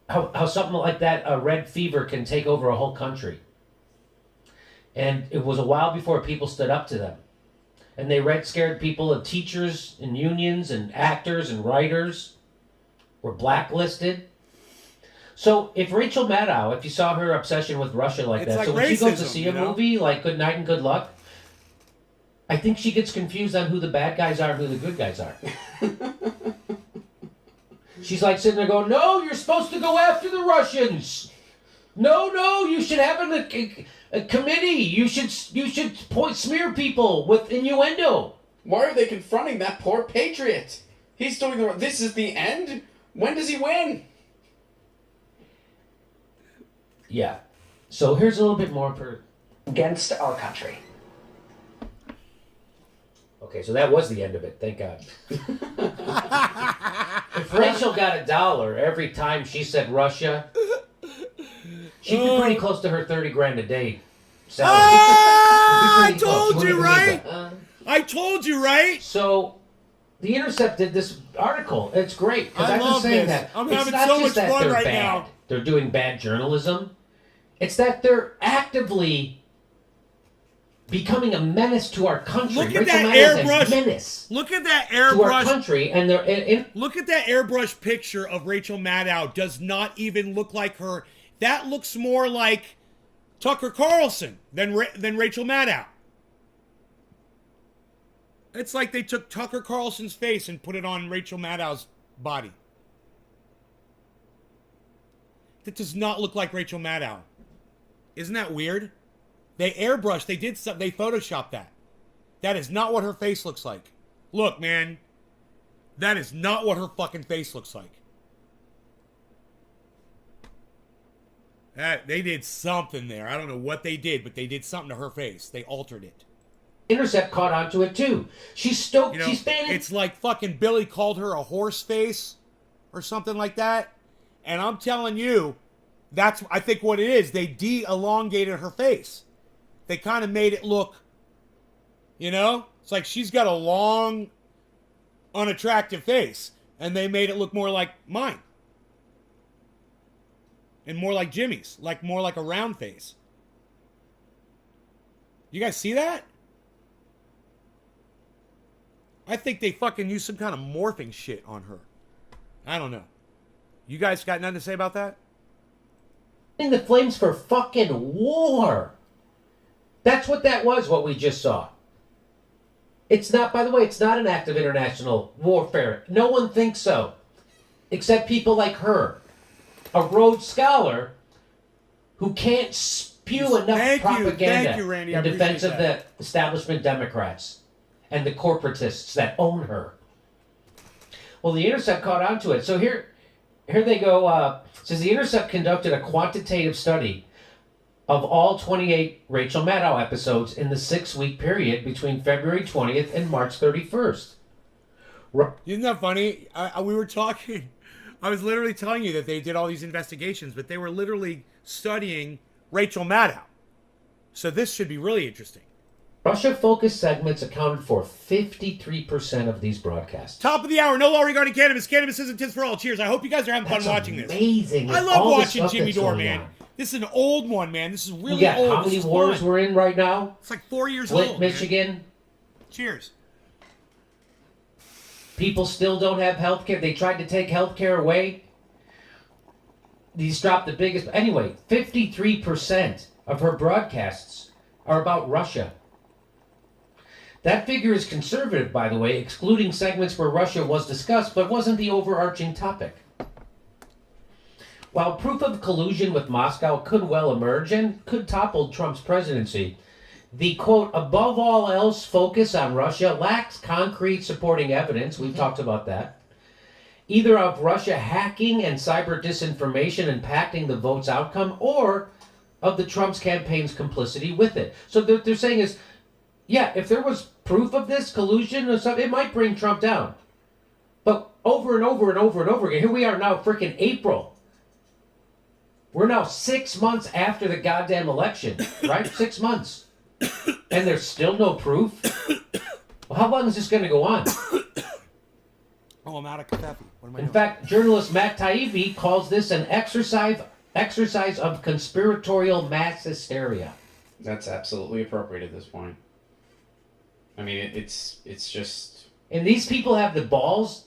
how something like that, a red fever, can take over a whole country. And it was a while before people stood up to them. And they red scared people, and teachers and unions and actors and writers were blacklisted. So if Rachel Maddow, if you saw her obsession with Russia like It's that, like so when she goes to racism, see a movie like Good Night and Good Luck, I think she gets confused on who the bad guys are and who the good guys are. She's like sitting there going, no, you're supposed to go after the Russians. No, you should have a committee. You should smear people with innuendo. Why are they confronting that poor patriot? He's doing the... This is the end? When does he win? Yeah. So here's a little bit more for... against our country. Okay, so that was the end of it. Thank God. If Rachel got $1 every time she said Russia, she'd be pretty close to her $30,000 a day salary. I She'd be pretty close. told She you, wouldn't believe right? that. I told you, right? So, The Intercept did this article. It's great because I I've been love saying this. that I'm it's having not so just much that fun they're right bad. now. They're doing bad journalism. It's that they're actively becoming a menace to our country. Look at Rachel that Maddow's airbrush. a menace Look at that to our airbrush. country, and they're in Look at that airbrush picture of Rachel Maddow. Does not even look like her. That looks more like Tucker Carlson than Rachel Maddow. It's like they took Tucker Carlson's face and put it on Rachel Maddow's body. That does not look like Rachel Maddow. Isn't that weird? They airbrushed. They photoshopped that. That is not what her face looks like. Look, man. That is not what her fucking face looks like. They did something there. I don't know what they did, but they did something to her face. They altered it. Intercept caught onto it too. She's stoked. You know, She's fanning. it's like fucking Billy called her a horse face or something like that. And I'm telling you, that's, I think, what it is. They de-elongated her face. They kind of made it look, it's like she's got a long, unattractive face. And they made it look more like mine. And more like Jimmy's. More like a round face. You guys see that? I think they fucking used some kind of morphing shit on her. I don't know. You guys got nothing to say about that? In the flames for fucking war. That's what that was, what we just saw. It's not, by the way, it's not an act of international warfare. No one thinks so. Except people like her. A Rhodes Scholar who can't spew enough propaganda Thank you, Randy. I in defense of appreciate the establishment Democrats and the corporatists that own her. Well, The Intercept caught on to it. So here they go. Says The Intercept conducted a quantitative study of all 28 Rachel Maddow episodes in the 6-week period between February 20th and March 31st. Isn't that funny? We were talking. I was literally telling you that they did all these investigations, but they were literally studying Rachel Maddow. So this should be really interesting. Russia-focused segments accounted for 53% of these broadcasts. Top of the hour. No law regarding cannabis. Cannabis isn't tips for all. Cheers. I hope you guys are having fun watching this. Amazing. I love All the watching stuff Jimmy that's Dore, going man. on. This is an old one, man. This is really Yeah, old. how This many is wars fun. we're in right now? It's like 4 years Flint, old. Man. Michigan. Cheers. People still don't have health care. They tried to take health care away. These dropped the biggest. Anyway, 53% of her broadcasts are about Russia. That figure is conservative, by the way, excluding segments where Russia was discussed, but wasn't the overarching topic. While proof of collusion with Moscow could well emerge and could topple Trump's presidency, the quote, above all else focus on Russia lacks concrete supporting evidence, we've talked about that, either of Russia hacking and cyber disinformation impacting the vote's outcome or of the Trump's campaign's complicity with it. So what they're saying is, yeah, if there was proof of this collusion or something, it might bring Trump down. But over and over and over and over again, here we are now, freaking April. We're now 6 months after the goddamn election, right? 6 months. And there's still no proof? Well, how long is this going to go on? Oh, I'm out of coffee. What am I In doing? fact, journalist Matt Taibbi calls this an exercise of conspiratorial mass hysteria. That's absolutely appropriate at this point. I mean, it's just... And these people have the balls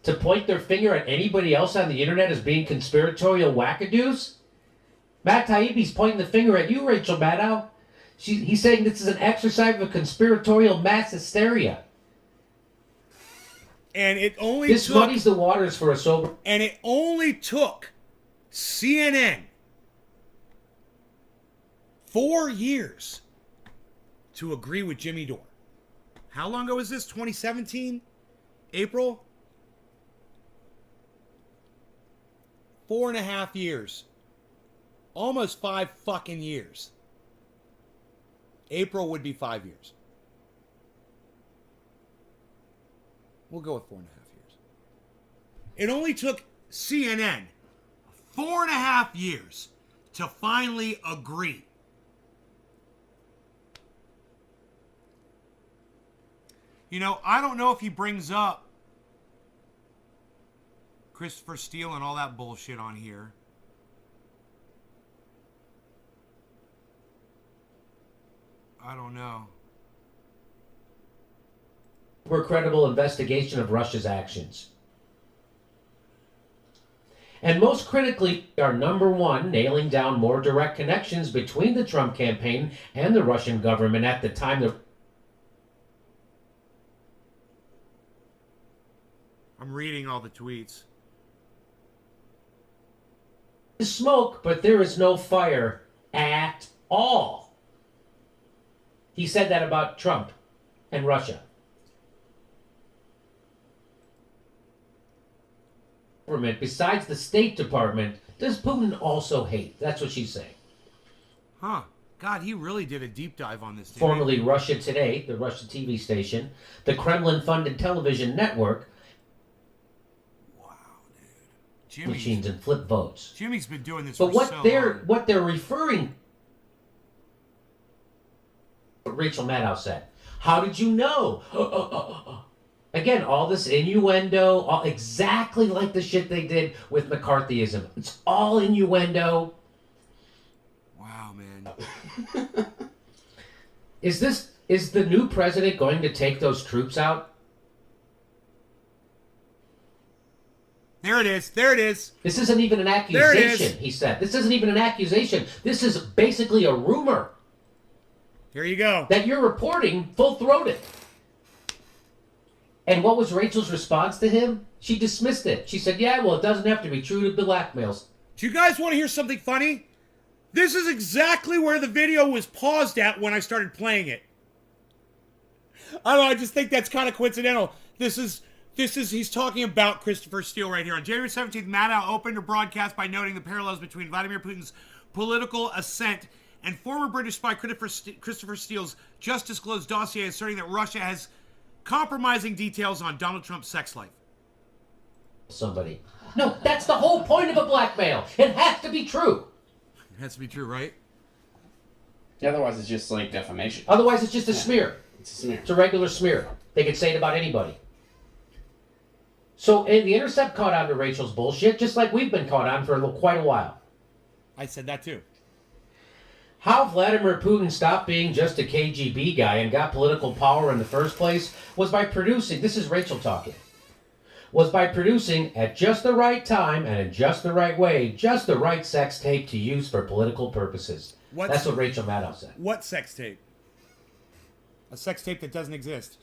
to point their finger at anybody else on the internet as being conspiratorial wackadoos? Matt Taibbi's pointing the finger at you, Rachel Maddow. He's saying this is an exercise of conspiratorial mass hysteria. And it only This took, muddies the waters for a sober... and it only took CNN 4 years to agree with Jimmy Dore. How long ago was this? 2017? April? 4.5 years. Almost 5 fucking years. April would be 5 years. We'll go with 4.5 years. It only took CNN 4.5 years to finally agree. You know, I don't know if he brings up Christopher Steele and all that bullshit on here. I don't know. For credible investigation of Russia's actions. And most critically, are number one, nailing down more direct connections between the Trump campaign and the Russian government at the time the... I'm reading all the tweets. Smoke, but there is no fire at all. He said that about Trump and Russia. Besides the State Department, does Putin also hate? That's what she's saying. Huh. God, he really did a deep dive on this. Didn't Formerly Russia Today, the Russian TV station, the Kremlin-funded television network, he? Wow, dude. machines and flip votes. Jimmy's been doing this But for so long. what they're referring, what Rachel Maddow said. How did you know? Again, all this innuendo, all exactly like the shit they did with McCarthyism. It's all innuendo. Wow, man. Is the new president going to take those troops out? There it is. There it is. This isn't even an There it accusation, is. he said. This isn't even an accusation. This is basically a rumor Here you go. that you're reporting full-throated. And what was Rachel's response to him? She dismissed it. She said, yeah, well, it doesn't have to be true to blackmails. Do you guys want to hear something funny? This is exactly where the video was paused at when I started playing it. I don't know, I just think that's kind of coincidental. This is he's talking about Christopher Steele right here. On January 17th, Maddow opened her broadcast by noting the parallels between Vladimir Putin's political ascent and former British spy Christopher Steele's just disclosed dossier asserting that Russia has compromising details on Donald Trump's sex life. Somebody. No, that's the whole point of a blackmail. It has to be true. It has to be true, right? Otherwise, it's just like defamation. Otherwise, it's just a smear. It's a smear. It's a regular smear. They could say it about anybody. So, and the Intercept caught on to Rachel's bullshit, just like we've been caught on for quite a while. I said that too. How Vladimir Putin stopped being just a KGB guy and got political power in the first place was by producing, this is Rachel talking, was by producing at just the right time and in just the right way, just the right sex tape to use for political purposes. That's what Rachel Maddow said. What sex tape? A sex tape that doesn't exist.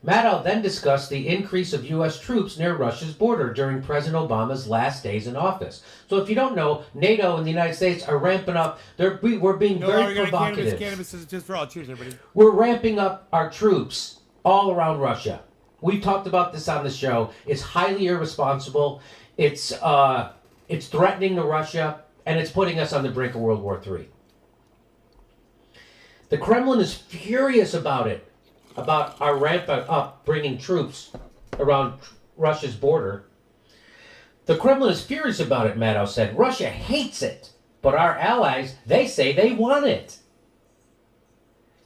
Maddow then discussed the increase of U.S. troops near Russia's border during President Obama's last days in office. So if you don't know, NATO and the United States are ramping up. We're being very provocative. Cannabis is just for all. Cheers, everybody. We're ramping up our troops all around Russia. We've talked about this on the show. It's highly irresponsible. It's threatening to Russia, and it's putting us on the brink of World War III. The Kremlin is furious about it, about our ramp up bringing troops around Russia's border. The Kremlin is furious about it, Maddow said. Russia hates it, but our allies, they say they want it.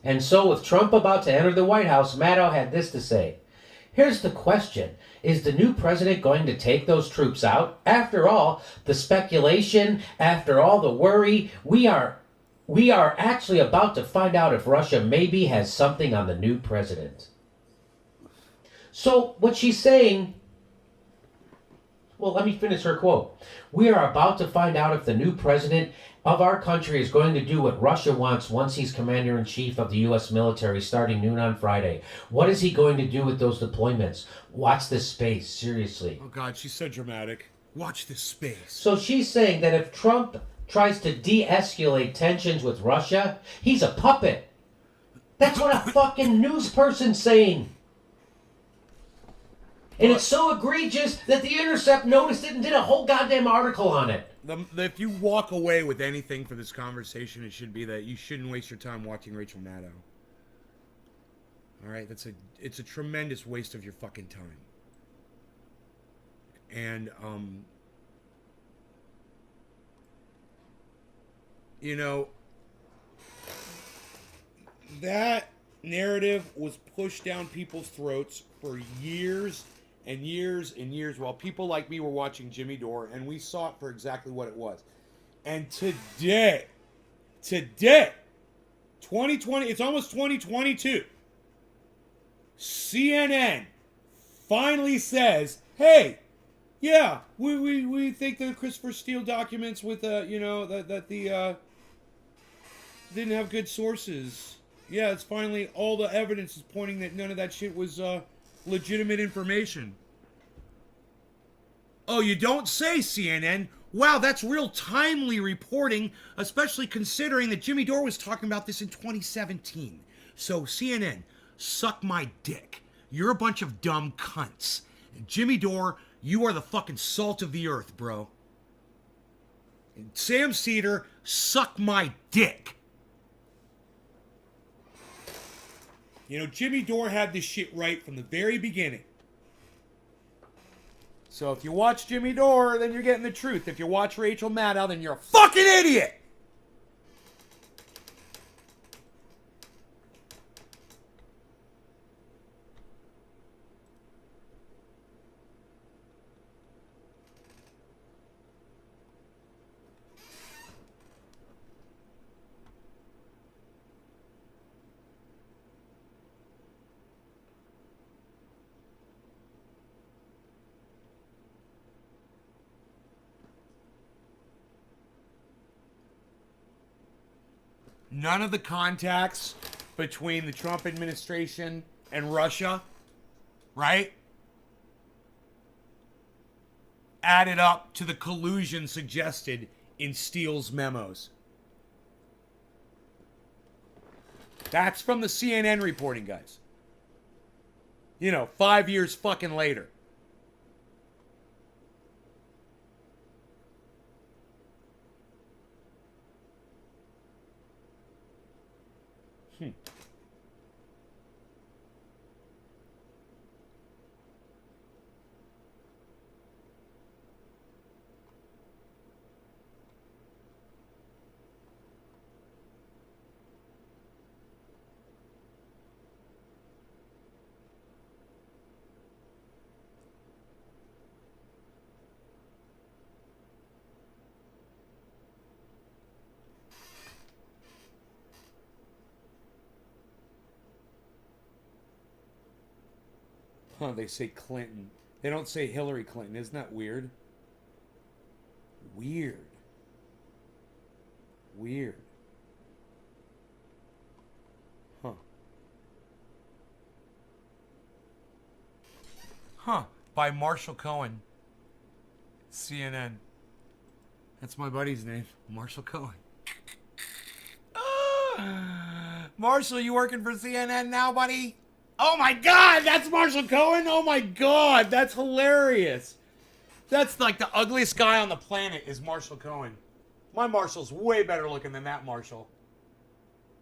And so with Trump about to enter the White House, Maddow had this to say. Here's the question. Is the new president going to take those troops out? After all, the speculation, after all the worry, we are actually about to find out if Russia maybe has something on the new president. So what she's saying, well, let me finish her quote. We are about to find out if the new president of our country is going to do what Russia wants once he's commander-in-chief of the U.S. military starting noon on Friday. What is he going to do with those deployments? Watch this space, seriously. Oh, God, she's so dramatic. Watch this space. So she's saying that if Trump tries to de-escalate tensions with Russia, he's a puppet. That's what a fucking news person's saying. And it's so egregious that The Intercept noticed it and did a whole goddamn article on it. If you walk away with anything for this conversation, it should be that you shouldn't waste your time watching Rachel Maddow. All right, it's a tremendous waste of your fucking time. And you know, that narrative was pushed down people's throats for years and years and years while people like me were watching Jimmy Dore, and we saw it for exactly what it was. And today, 2020, it's almost 2022, CNN finally says, hey, yeah, we think the Christopher Steele documents with, that the didn't have good sources. Yeah, it's finally, all the evidence is pointing that none of that shit was legitimate information. Oh, you don't say, CNN? Wow, that's real timely reporting, especially considering that Jimmy Dore was talking about this in 2017. So, CNN, suck my dick. You're a bunch of dumb cunts. Jimmy Dore, you are the fucking salt of the earth, bro. And Sam Cedar, suck my dick. You know, Jimmy Dore had this shit right from the very beginning. So if you watch Jimmy Dore, then you're getting the truth. If you watch Rachel Maddow, then you're a fucking idiot! None of the contacts between the Trump administration and Russia, right, added up to the collusion suggested in Steele's memos. That's from the CNN reporting, guys. 5 years fucking later. Huh, they say Clinton. They don't say Hillary Clinton. Isn't that weird? Weird. Weird. Huh. Huh. By Marshall Cohen. CNN. That's my buddy's name. Marshall Cohen. Marshall, you working for CNN now, buddy? Oh my God, that's Marshall Cohen? Oh my God, that's hilarious. That's like the ugliest guy on the planet is Marshall Cohen. My Marshall's way better looking than that Marshall.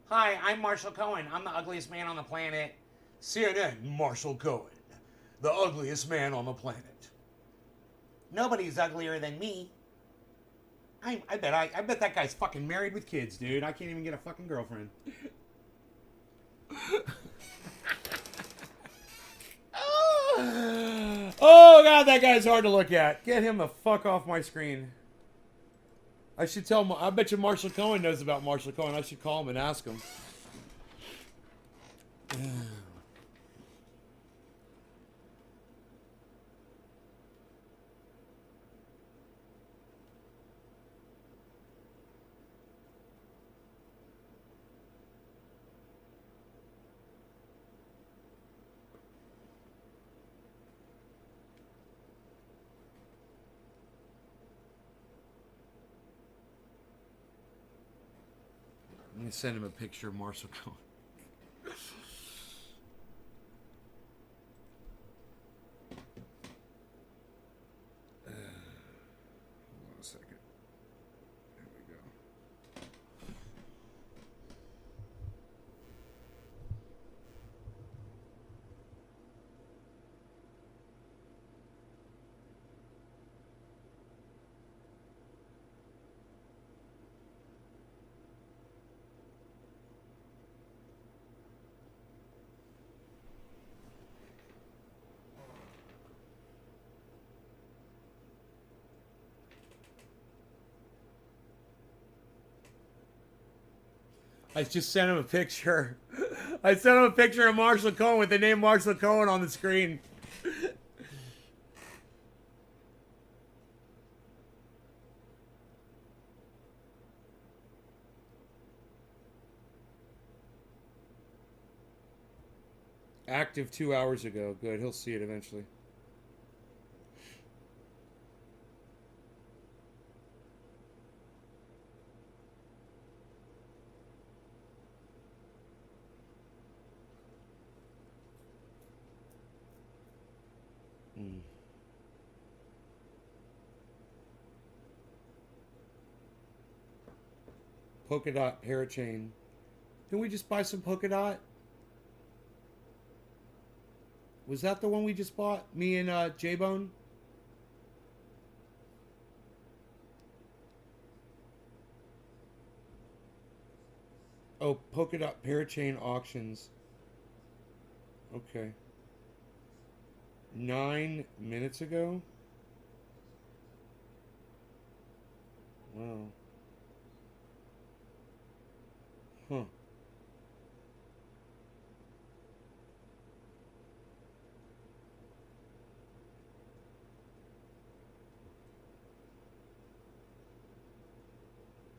Hi, I'm Marshall Cohen. I'm the ugliest man on the planet. CNN, Marshall Cohen. The ugliest man on the planet. Nobody's uglier than me. I bet that guy's fucking married with kids, dude. I can't even get a fucking girlfriend. Oh God, that guy's hard to look at. Get him the fuck off my screen. I should tell him. I bet you Marshall Cohen knows about Marshall Cohen. I should call him and ask him. I'm gonna send him a picture of Marshall Cohen. Hold on a second. There we go. I just sent him a picture. I sent him a picture of Marshall Cohen with the name Marshall Cohen on the screen. Active 2 hours ago. Good, he'll see it eventually. Polka dot hair chain. Didn't we just buy some polka dot? Was that the one we just bought? Me and J-Bone? Oh, polka dot parachain auctions. Okay. 9 minutes ago? Wow. Huh.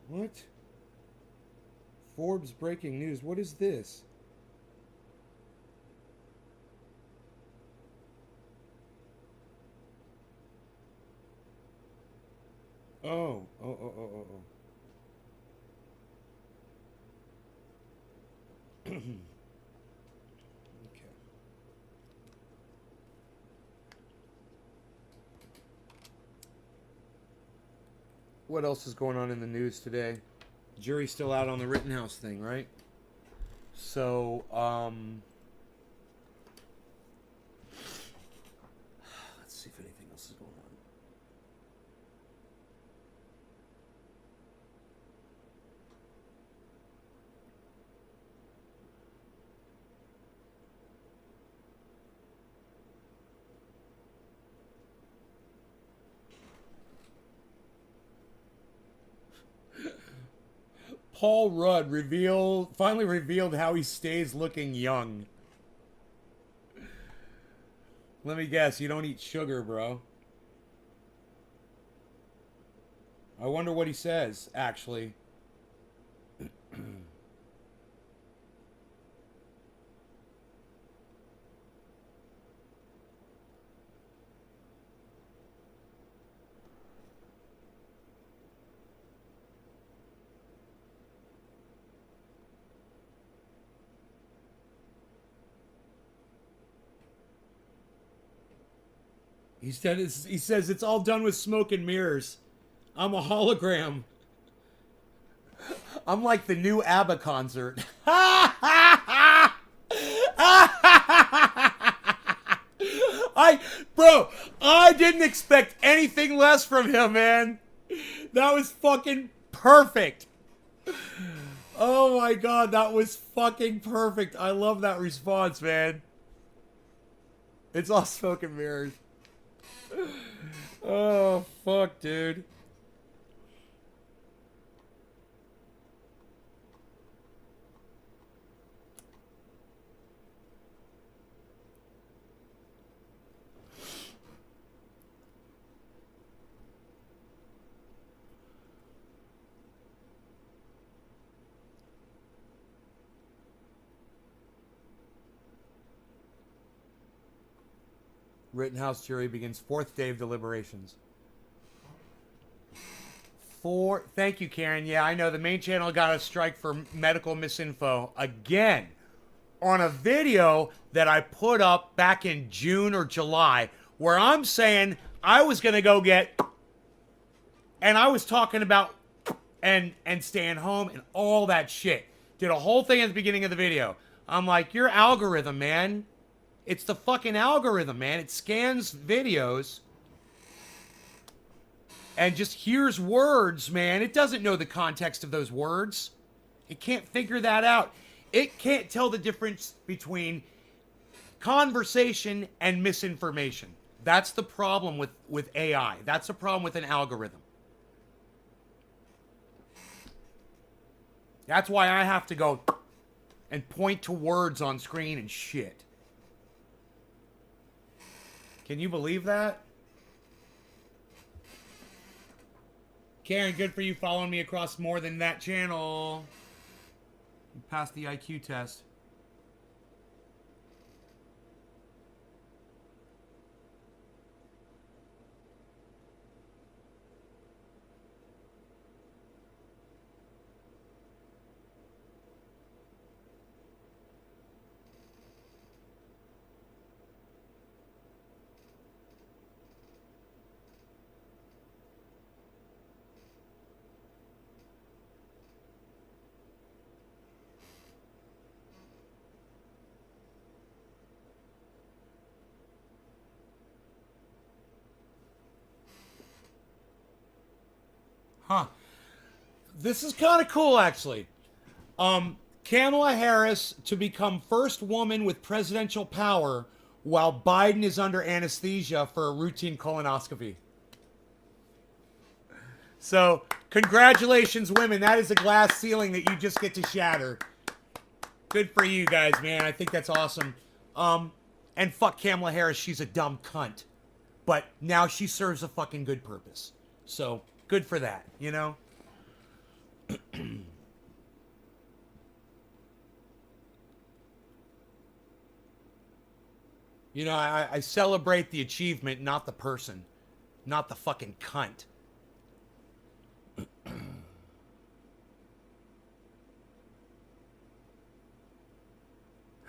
What? Forbes breaking news. What is this? Oh. Oh. Okay. What else is going on in the news today? Jury's still out on the Rittenhouse thing, right? So, let's see if anything else is going on. Paul Rudd finally revealed how he stays looking young. Let me guess, you don't eat sugar, bro. I wonder what he says, actually. He says it's all done with smoke and mirrors. I'm a hologram. I'm like the new ABBA concert. I didn't expect anything less from him, man. That was fucking perfect. Oh my god, that was fucking perfect. I love that response, man. It's all smoke and mirrors. Oh, fuck, dude. Rittenhouse jury begins fourth day of deliberations. Thank you, Karen. Yeah, I know the main channel got a strike for medical misinfo again on a video that I put up back in June or July where I'm saying I was going to go get, and I was talking about and staying home and all that shit. Did a whole thing at the beginning of the video. I'm like, your algorithm, man. It's the fucking algorithm, man. It scans videos and just hears words, man. It doesn't know the context of those words. It can't figure that out. It can't tell the difference between conversation and misinformation. That's the problem with AI. That's the problem with an algorithm. That's why I have to go and point to words on screen and shit. Can you believe that? Karen, good for you following me across more than that channel. You passed the IQ test. Huh. This is kind of cool, actually. Kamala Harris to become first woman with presidential power while Biden is under anesthesia for a routine colonoscopy. So, congratulations, women. That is a glass ceiling that you just get to shatter. Good for you guys, man. I think that's awesome. And fuck Kamala Harris. She's a dumb cunt. But now she serves a fucking good purpose. So, good for that, you know? You know, I celebrate the achievement, not the person. Not the fucking cunt.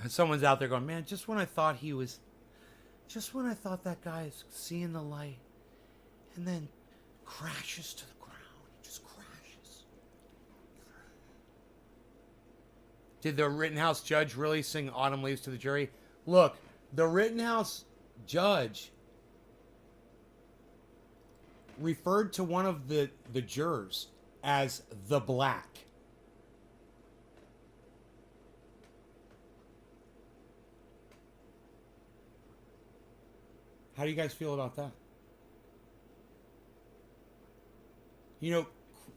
Someone's out there going, man, just when I thought that guy is seeing the light, and then crashes to the ground. He just crashes. Did the Rittenhouse judge really sing Autumn Leaves to the jury? Look, the Rittenhouse judge referred to one of the jurors as the Black. How do you guys feel about that? You know,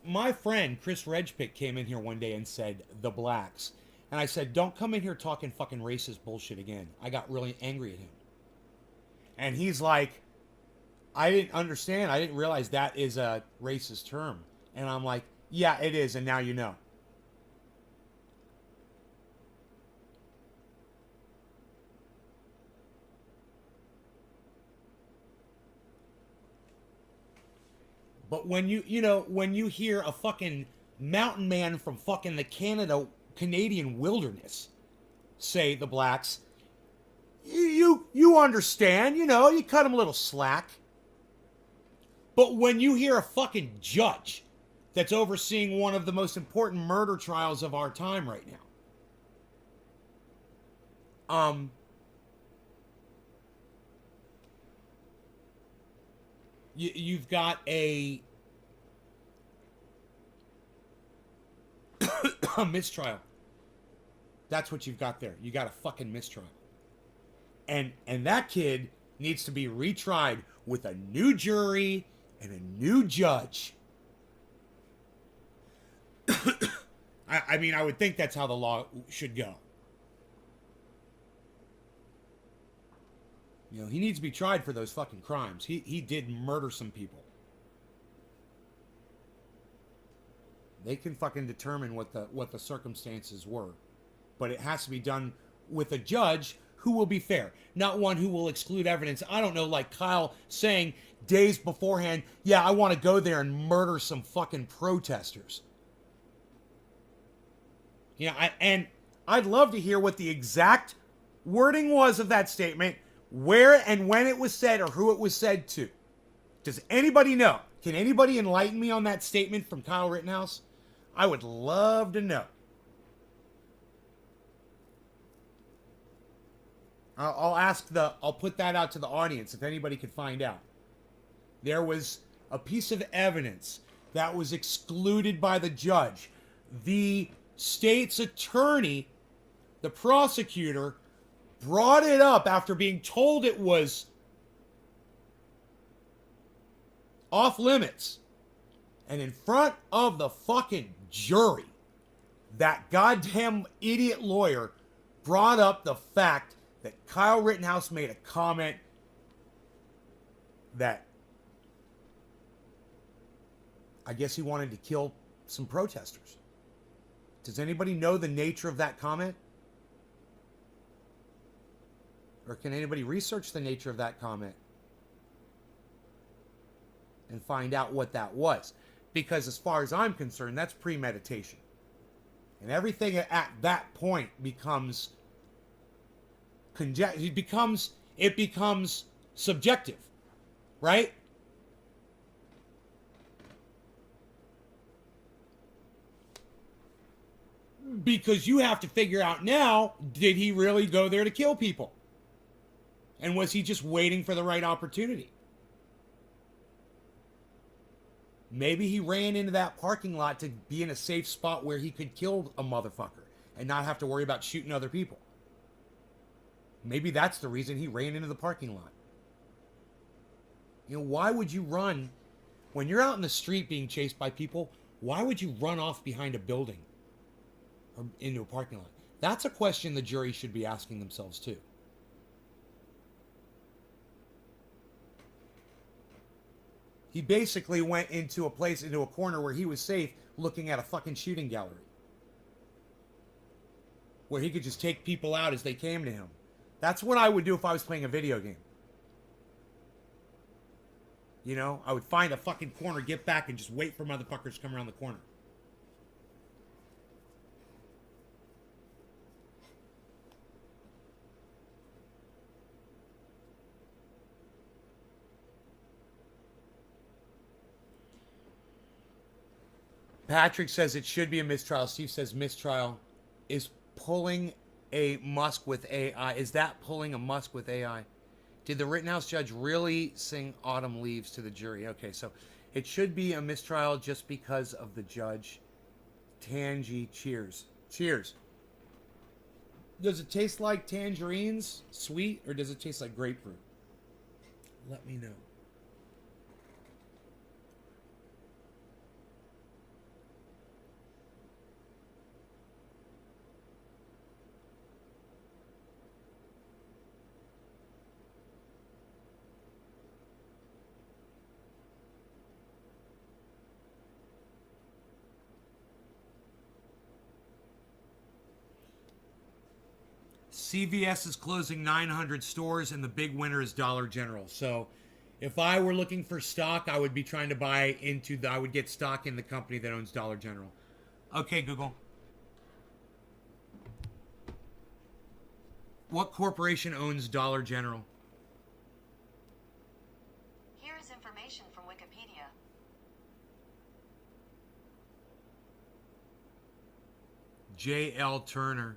my friend Chris Redgepick came in here one day and said, the Blacks. And I said, don't come in here talking fucking racist bullshit again. I got really angry at him. And he's like, I didn't understand. I didn't realize that is a racist term. And I'm like, yeah, it is. And now you know. But when when you hear a fucking mountain man from fucking the Canadian wilderness say the blacks, you understand, you cut them a little slack. But when you hear a fucking judge that's overseeing one of the most important murder trials of our time right now, you've got a a mistrial. That's what you've got there. You got a fucking mistrial. And that kid needs to be retried with a new jury and a new judge. I mean, I would think that's how the law should go. He needs to be tried for those fucking crimes. He did murder some people. They can fucking determine what the circumstances were. But it has to be done with a judge who will be fair, not one who will exclude evidence. I don't know, like Kyle saying days beforehand, yeah, I want to go there and murder some fucking protesters. And I'd love to hear what the exact wording was of that statement, where and when it was said, or who it was said to. Does anybody know? Can anybody enlighten me on that statement from Kyle Rittenhouse? I would love to know. I'll put that out to the audience if anybody could find out. There was a piece of evidence that was excluded by the judge. The state's attorney, the prosecutor, brought it up after being told it was off limits. And in front of the fucking jury, that goddamn idiot lawyer brought up the fact that Kyle Rittenhouse made a comment that I guess he wanted to kill some protesters. Does anybody know the nature of that comment? Or can anybody research the nature of that comment and find out what that was? Because as far as I'm concerned, that's premeditation. And everything at that point becomes it becomes subjective, right? Because you have to figure out now, did he really go there to kill people? And was he just waiting for the right opportunity? Maybe he ran into that parking lot to be in a safe spot where he could kill a motherfucker and not have to worry about shooting other people. Maybe that's the reason he ran into the parking lot. Why would you run when you're out in the street being chased by people? Why would you run off behind a building or into a parking lot? That's a question the jury should be asking themselves too. He basically went into a corner where he was safe, looking at a fucking shooting gallery, where he could just take people out as they came to him. That's what I would do if I was playing a video game. I would find a fucking corner, get back, and just wait for motherfuckers to come around the corner. Patrick says it should be a mistrial. Steve says mistrial is pulling a Musk with AI. Is that pulling a Musk with AI? Did the Rittenhouse judge really sing Autumn Leaves to the jury? Okay, so it should be a mistrial just because of the judge. Tangy, cheers. Cheers. Does it taste like tangerines, sweet, or does it taste like grapefruit? Let me know. CVS is closing 900 stores, and the big winner is Dollar General. So, if I were looking for stock, I would be trying to buy into I would get stock in the company that owns Dollar General. Okay, Google. What corporation owns Dollar General? Here is information from Wikipedia. J.L. Turner.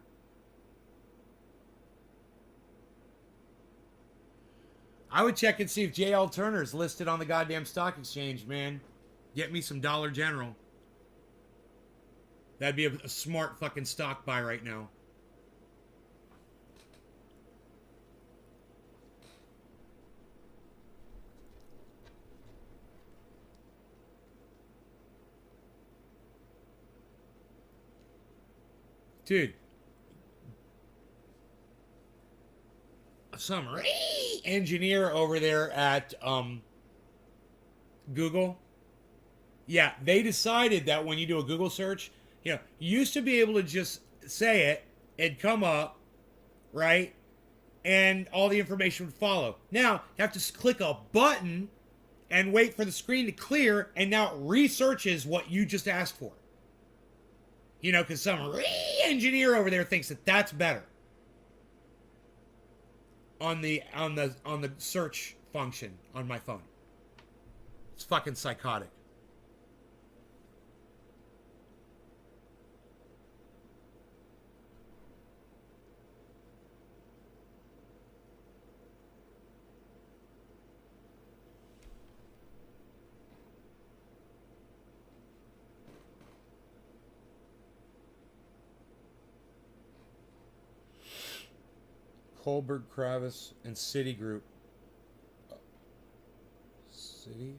I would check and see if J.L. Turner is listed on the goddamn stock exchange, man. Get me some Dollar General. That'd be a smart fucking stock buy right now. Dude. Some engineer over there at Google. Yeah, they decided that when you do a Google search, you used to be able to just say it, it'd come up, right? And all the information would follow. Now, you have to click a button and wait for the screen to clear, and now it researches what you just asked for. Because some engineer over there thinks that that's better on the search function on my phone. It's fucking psychotic. Kohlberg, Kravis, and Citigroup. Citi?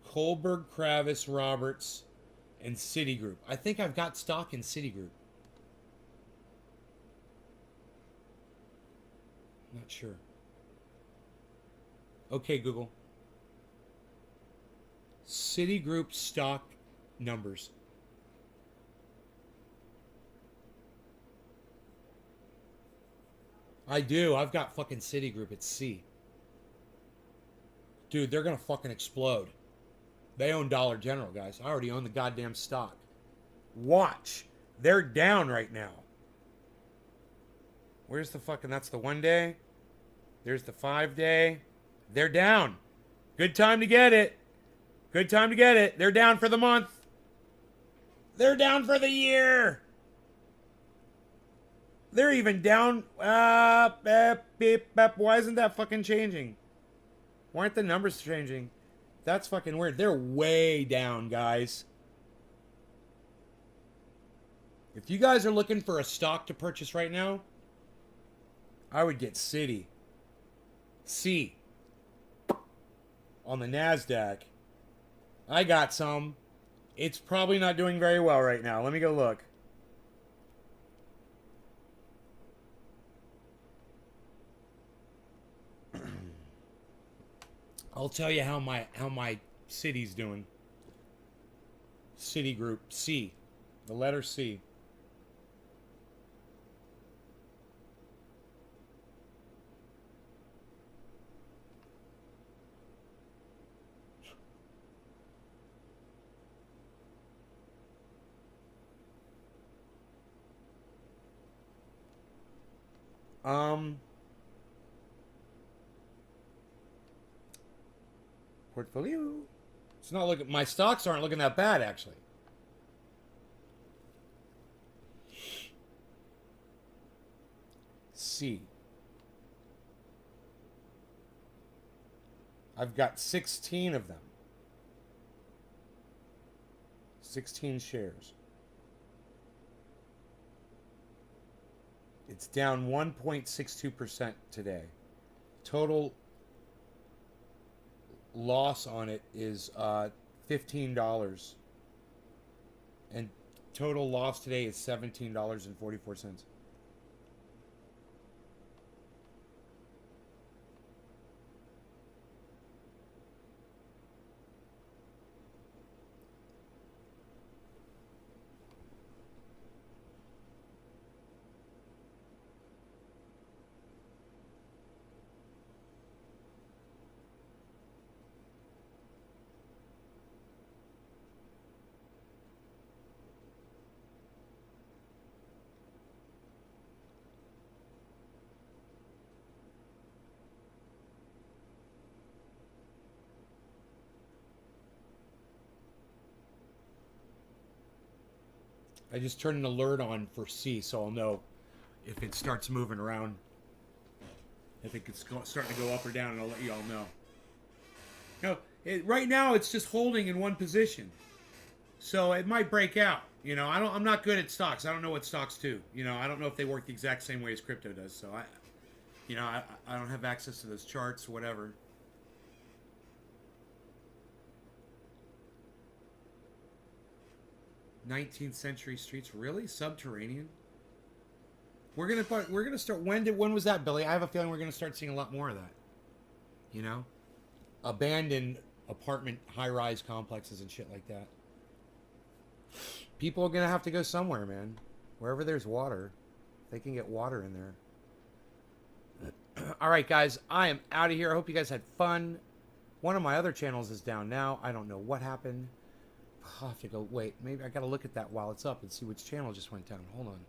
Kohlberg, Kravis, Roberts, and Citigroup. I think I've got stock in Citigroup. Not sure. Okay, Google. Citigroup stock numbers. I do. I've got fucking Citigroup. It's C. Dude, they're going to fucking explode. They own Dollar General, guys. I already own the goddamn stock. Watch. They're down right now. Where's the fucking... That's the 1 day. There's the 5 day. They're down. Good time to get it. Good time to get it. They're down for the month. They're down for the year. They're even down. Why isn't that fucking changing? Why aren't the numbers changing? That's fucking weird. They're way down, guys. If you guys are looking for a stock to purchase right now, I would get Citi. C. On the NASDAQ. I got some. It's probably not doing very well right now. Let me go look. I'll tell you how my Citi's doing. Citigroup. C. The letter C. Portfolio. It's not looking. My stocks aren't looking that bad, actually. C. I've got 16 of them. 16 shares. It's down 1.62% today. Total loss on it is $15. And total loss today is $17.44. I just turn an alert on for C, so I'll know if it starts moving around. If it's starting to go up or down, and I'll let you all know. No, right now it's just holding in one position, so it might break out. You know, I'm not good at stocks. I don't know what stocks do. You know, I don't know if they work the exact same way as crypto does. So I don't have access to those charts or whatever. '19th century streets, really subterranean. We're gonna start. When was that, Billy? I have a feeling we're gonna start seeing a lot more of that. You know, abandoned apartment high-rise complexes and shit like that. People are gonna have to go somewhere, man. Wherever there's water, they can get water in there. All right, guys, I am out of here. I hope you guys had fun. One of my other channels is down now. I don't know what happened. I'll have to go. Wait, maybe I gotta look at that while it's up and see which channel just went down. Hold on.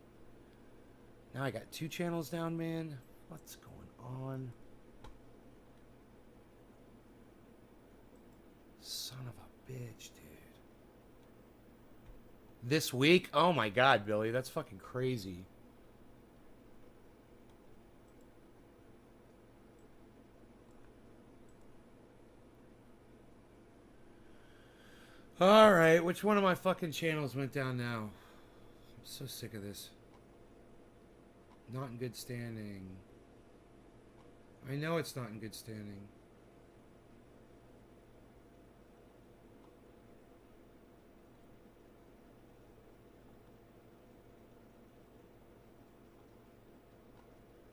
Now I got 2 channels down, man. What's going on? Son of a bitch, dude. This week? Oh my god, Billy. That's fucking crazy. Alright, which one of my fucking channels went down now? I'm so sick of this. Not in good standing. I know it's not in good standing.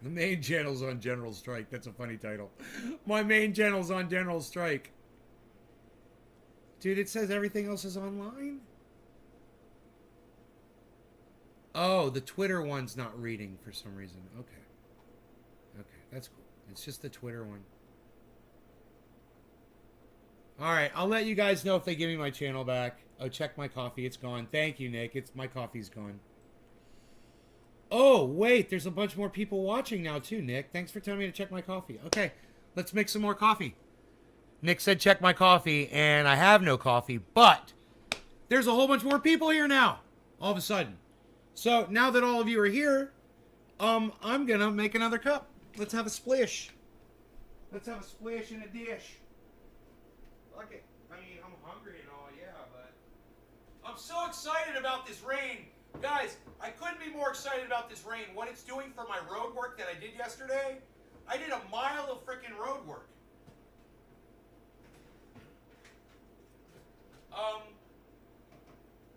The main channel's on General Strike. That's a funny title. My main channel's on General Strike. Dude, it says everything else is online? Oh, the Twitter one's not reading for some reason. Okay. Okay, that's cool. It's just the Twitter one. Alright, I'll let you guys know if they give me my channel back. Oh, check my coffee. It's gone. Thank you, Nick. My coffee's gone. Oh, wait. There's a bunch more people watching now, too, Nick. Thanks for telling me to check my coffee. Okay, let's make some more coffee. Nick said check my coffee, and I have no coffee, but there's a whole bunch more people here now, all of a sudden. So now that all of you are here, I'm gonna make another cup. Let's have a splish. Let's have a splish in a dish. Fuck it. I mean, I'm hungry and all, yeah, but I'm so excited about this rain. Guys, I couldn't be more excited about this rain. What it's doing for my road work that I did yesterday. I did a mile of freaking road work.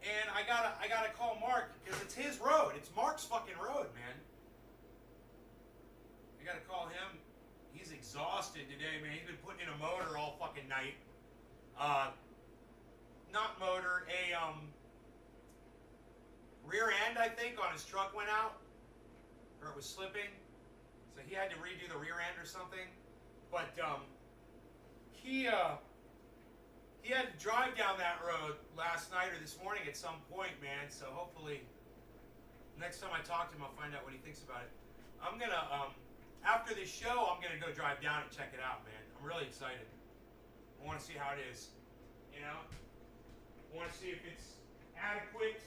And I gotta call Mark because it's his road. It's Mark's fucking road, man. I gotta call him. He's exhausted today, man. He's been putting in a motor all fucking night. Not motor, a rear end, I think, on his truck went out, or it was slipping, so he had to redo the rear end or something. But he had to drive down that road last night or this morning at some point, man. So hopefully, next time I talk to him, I'll find out what he thinks about it. I'm gonna after this show, I'm gonna go drive down and check it out, man. I'm really excited. I want to see how it is. You know, I want to see if it's adequate.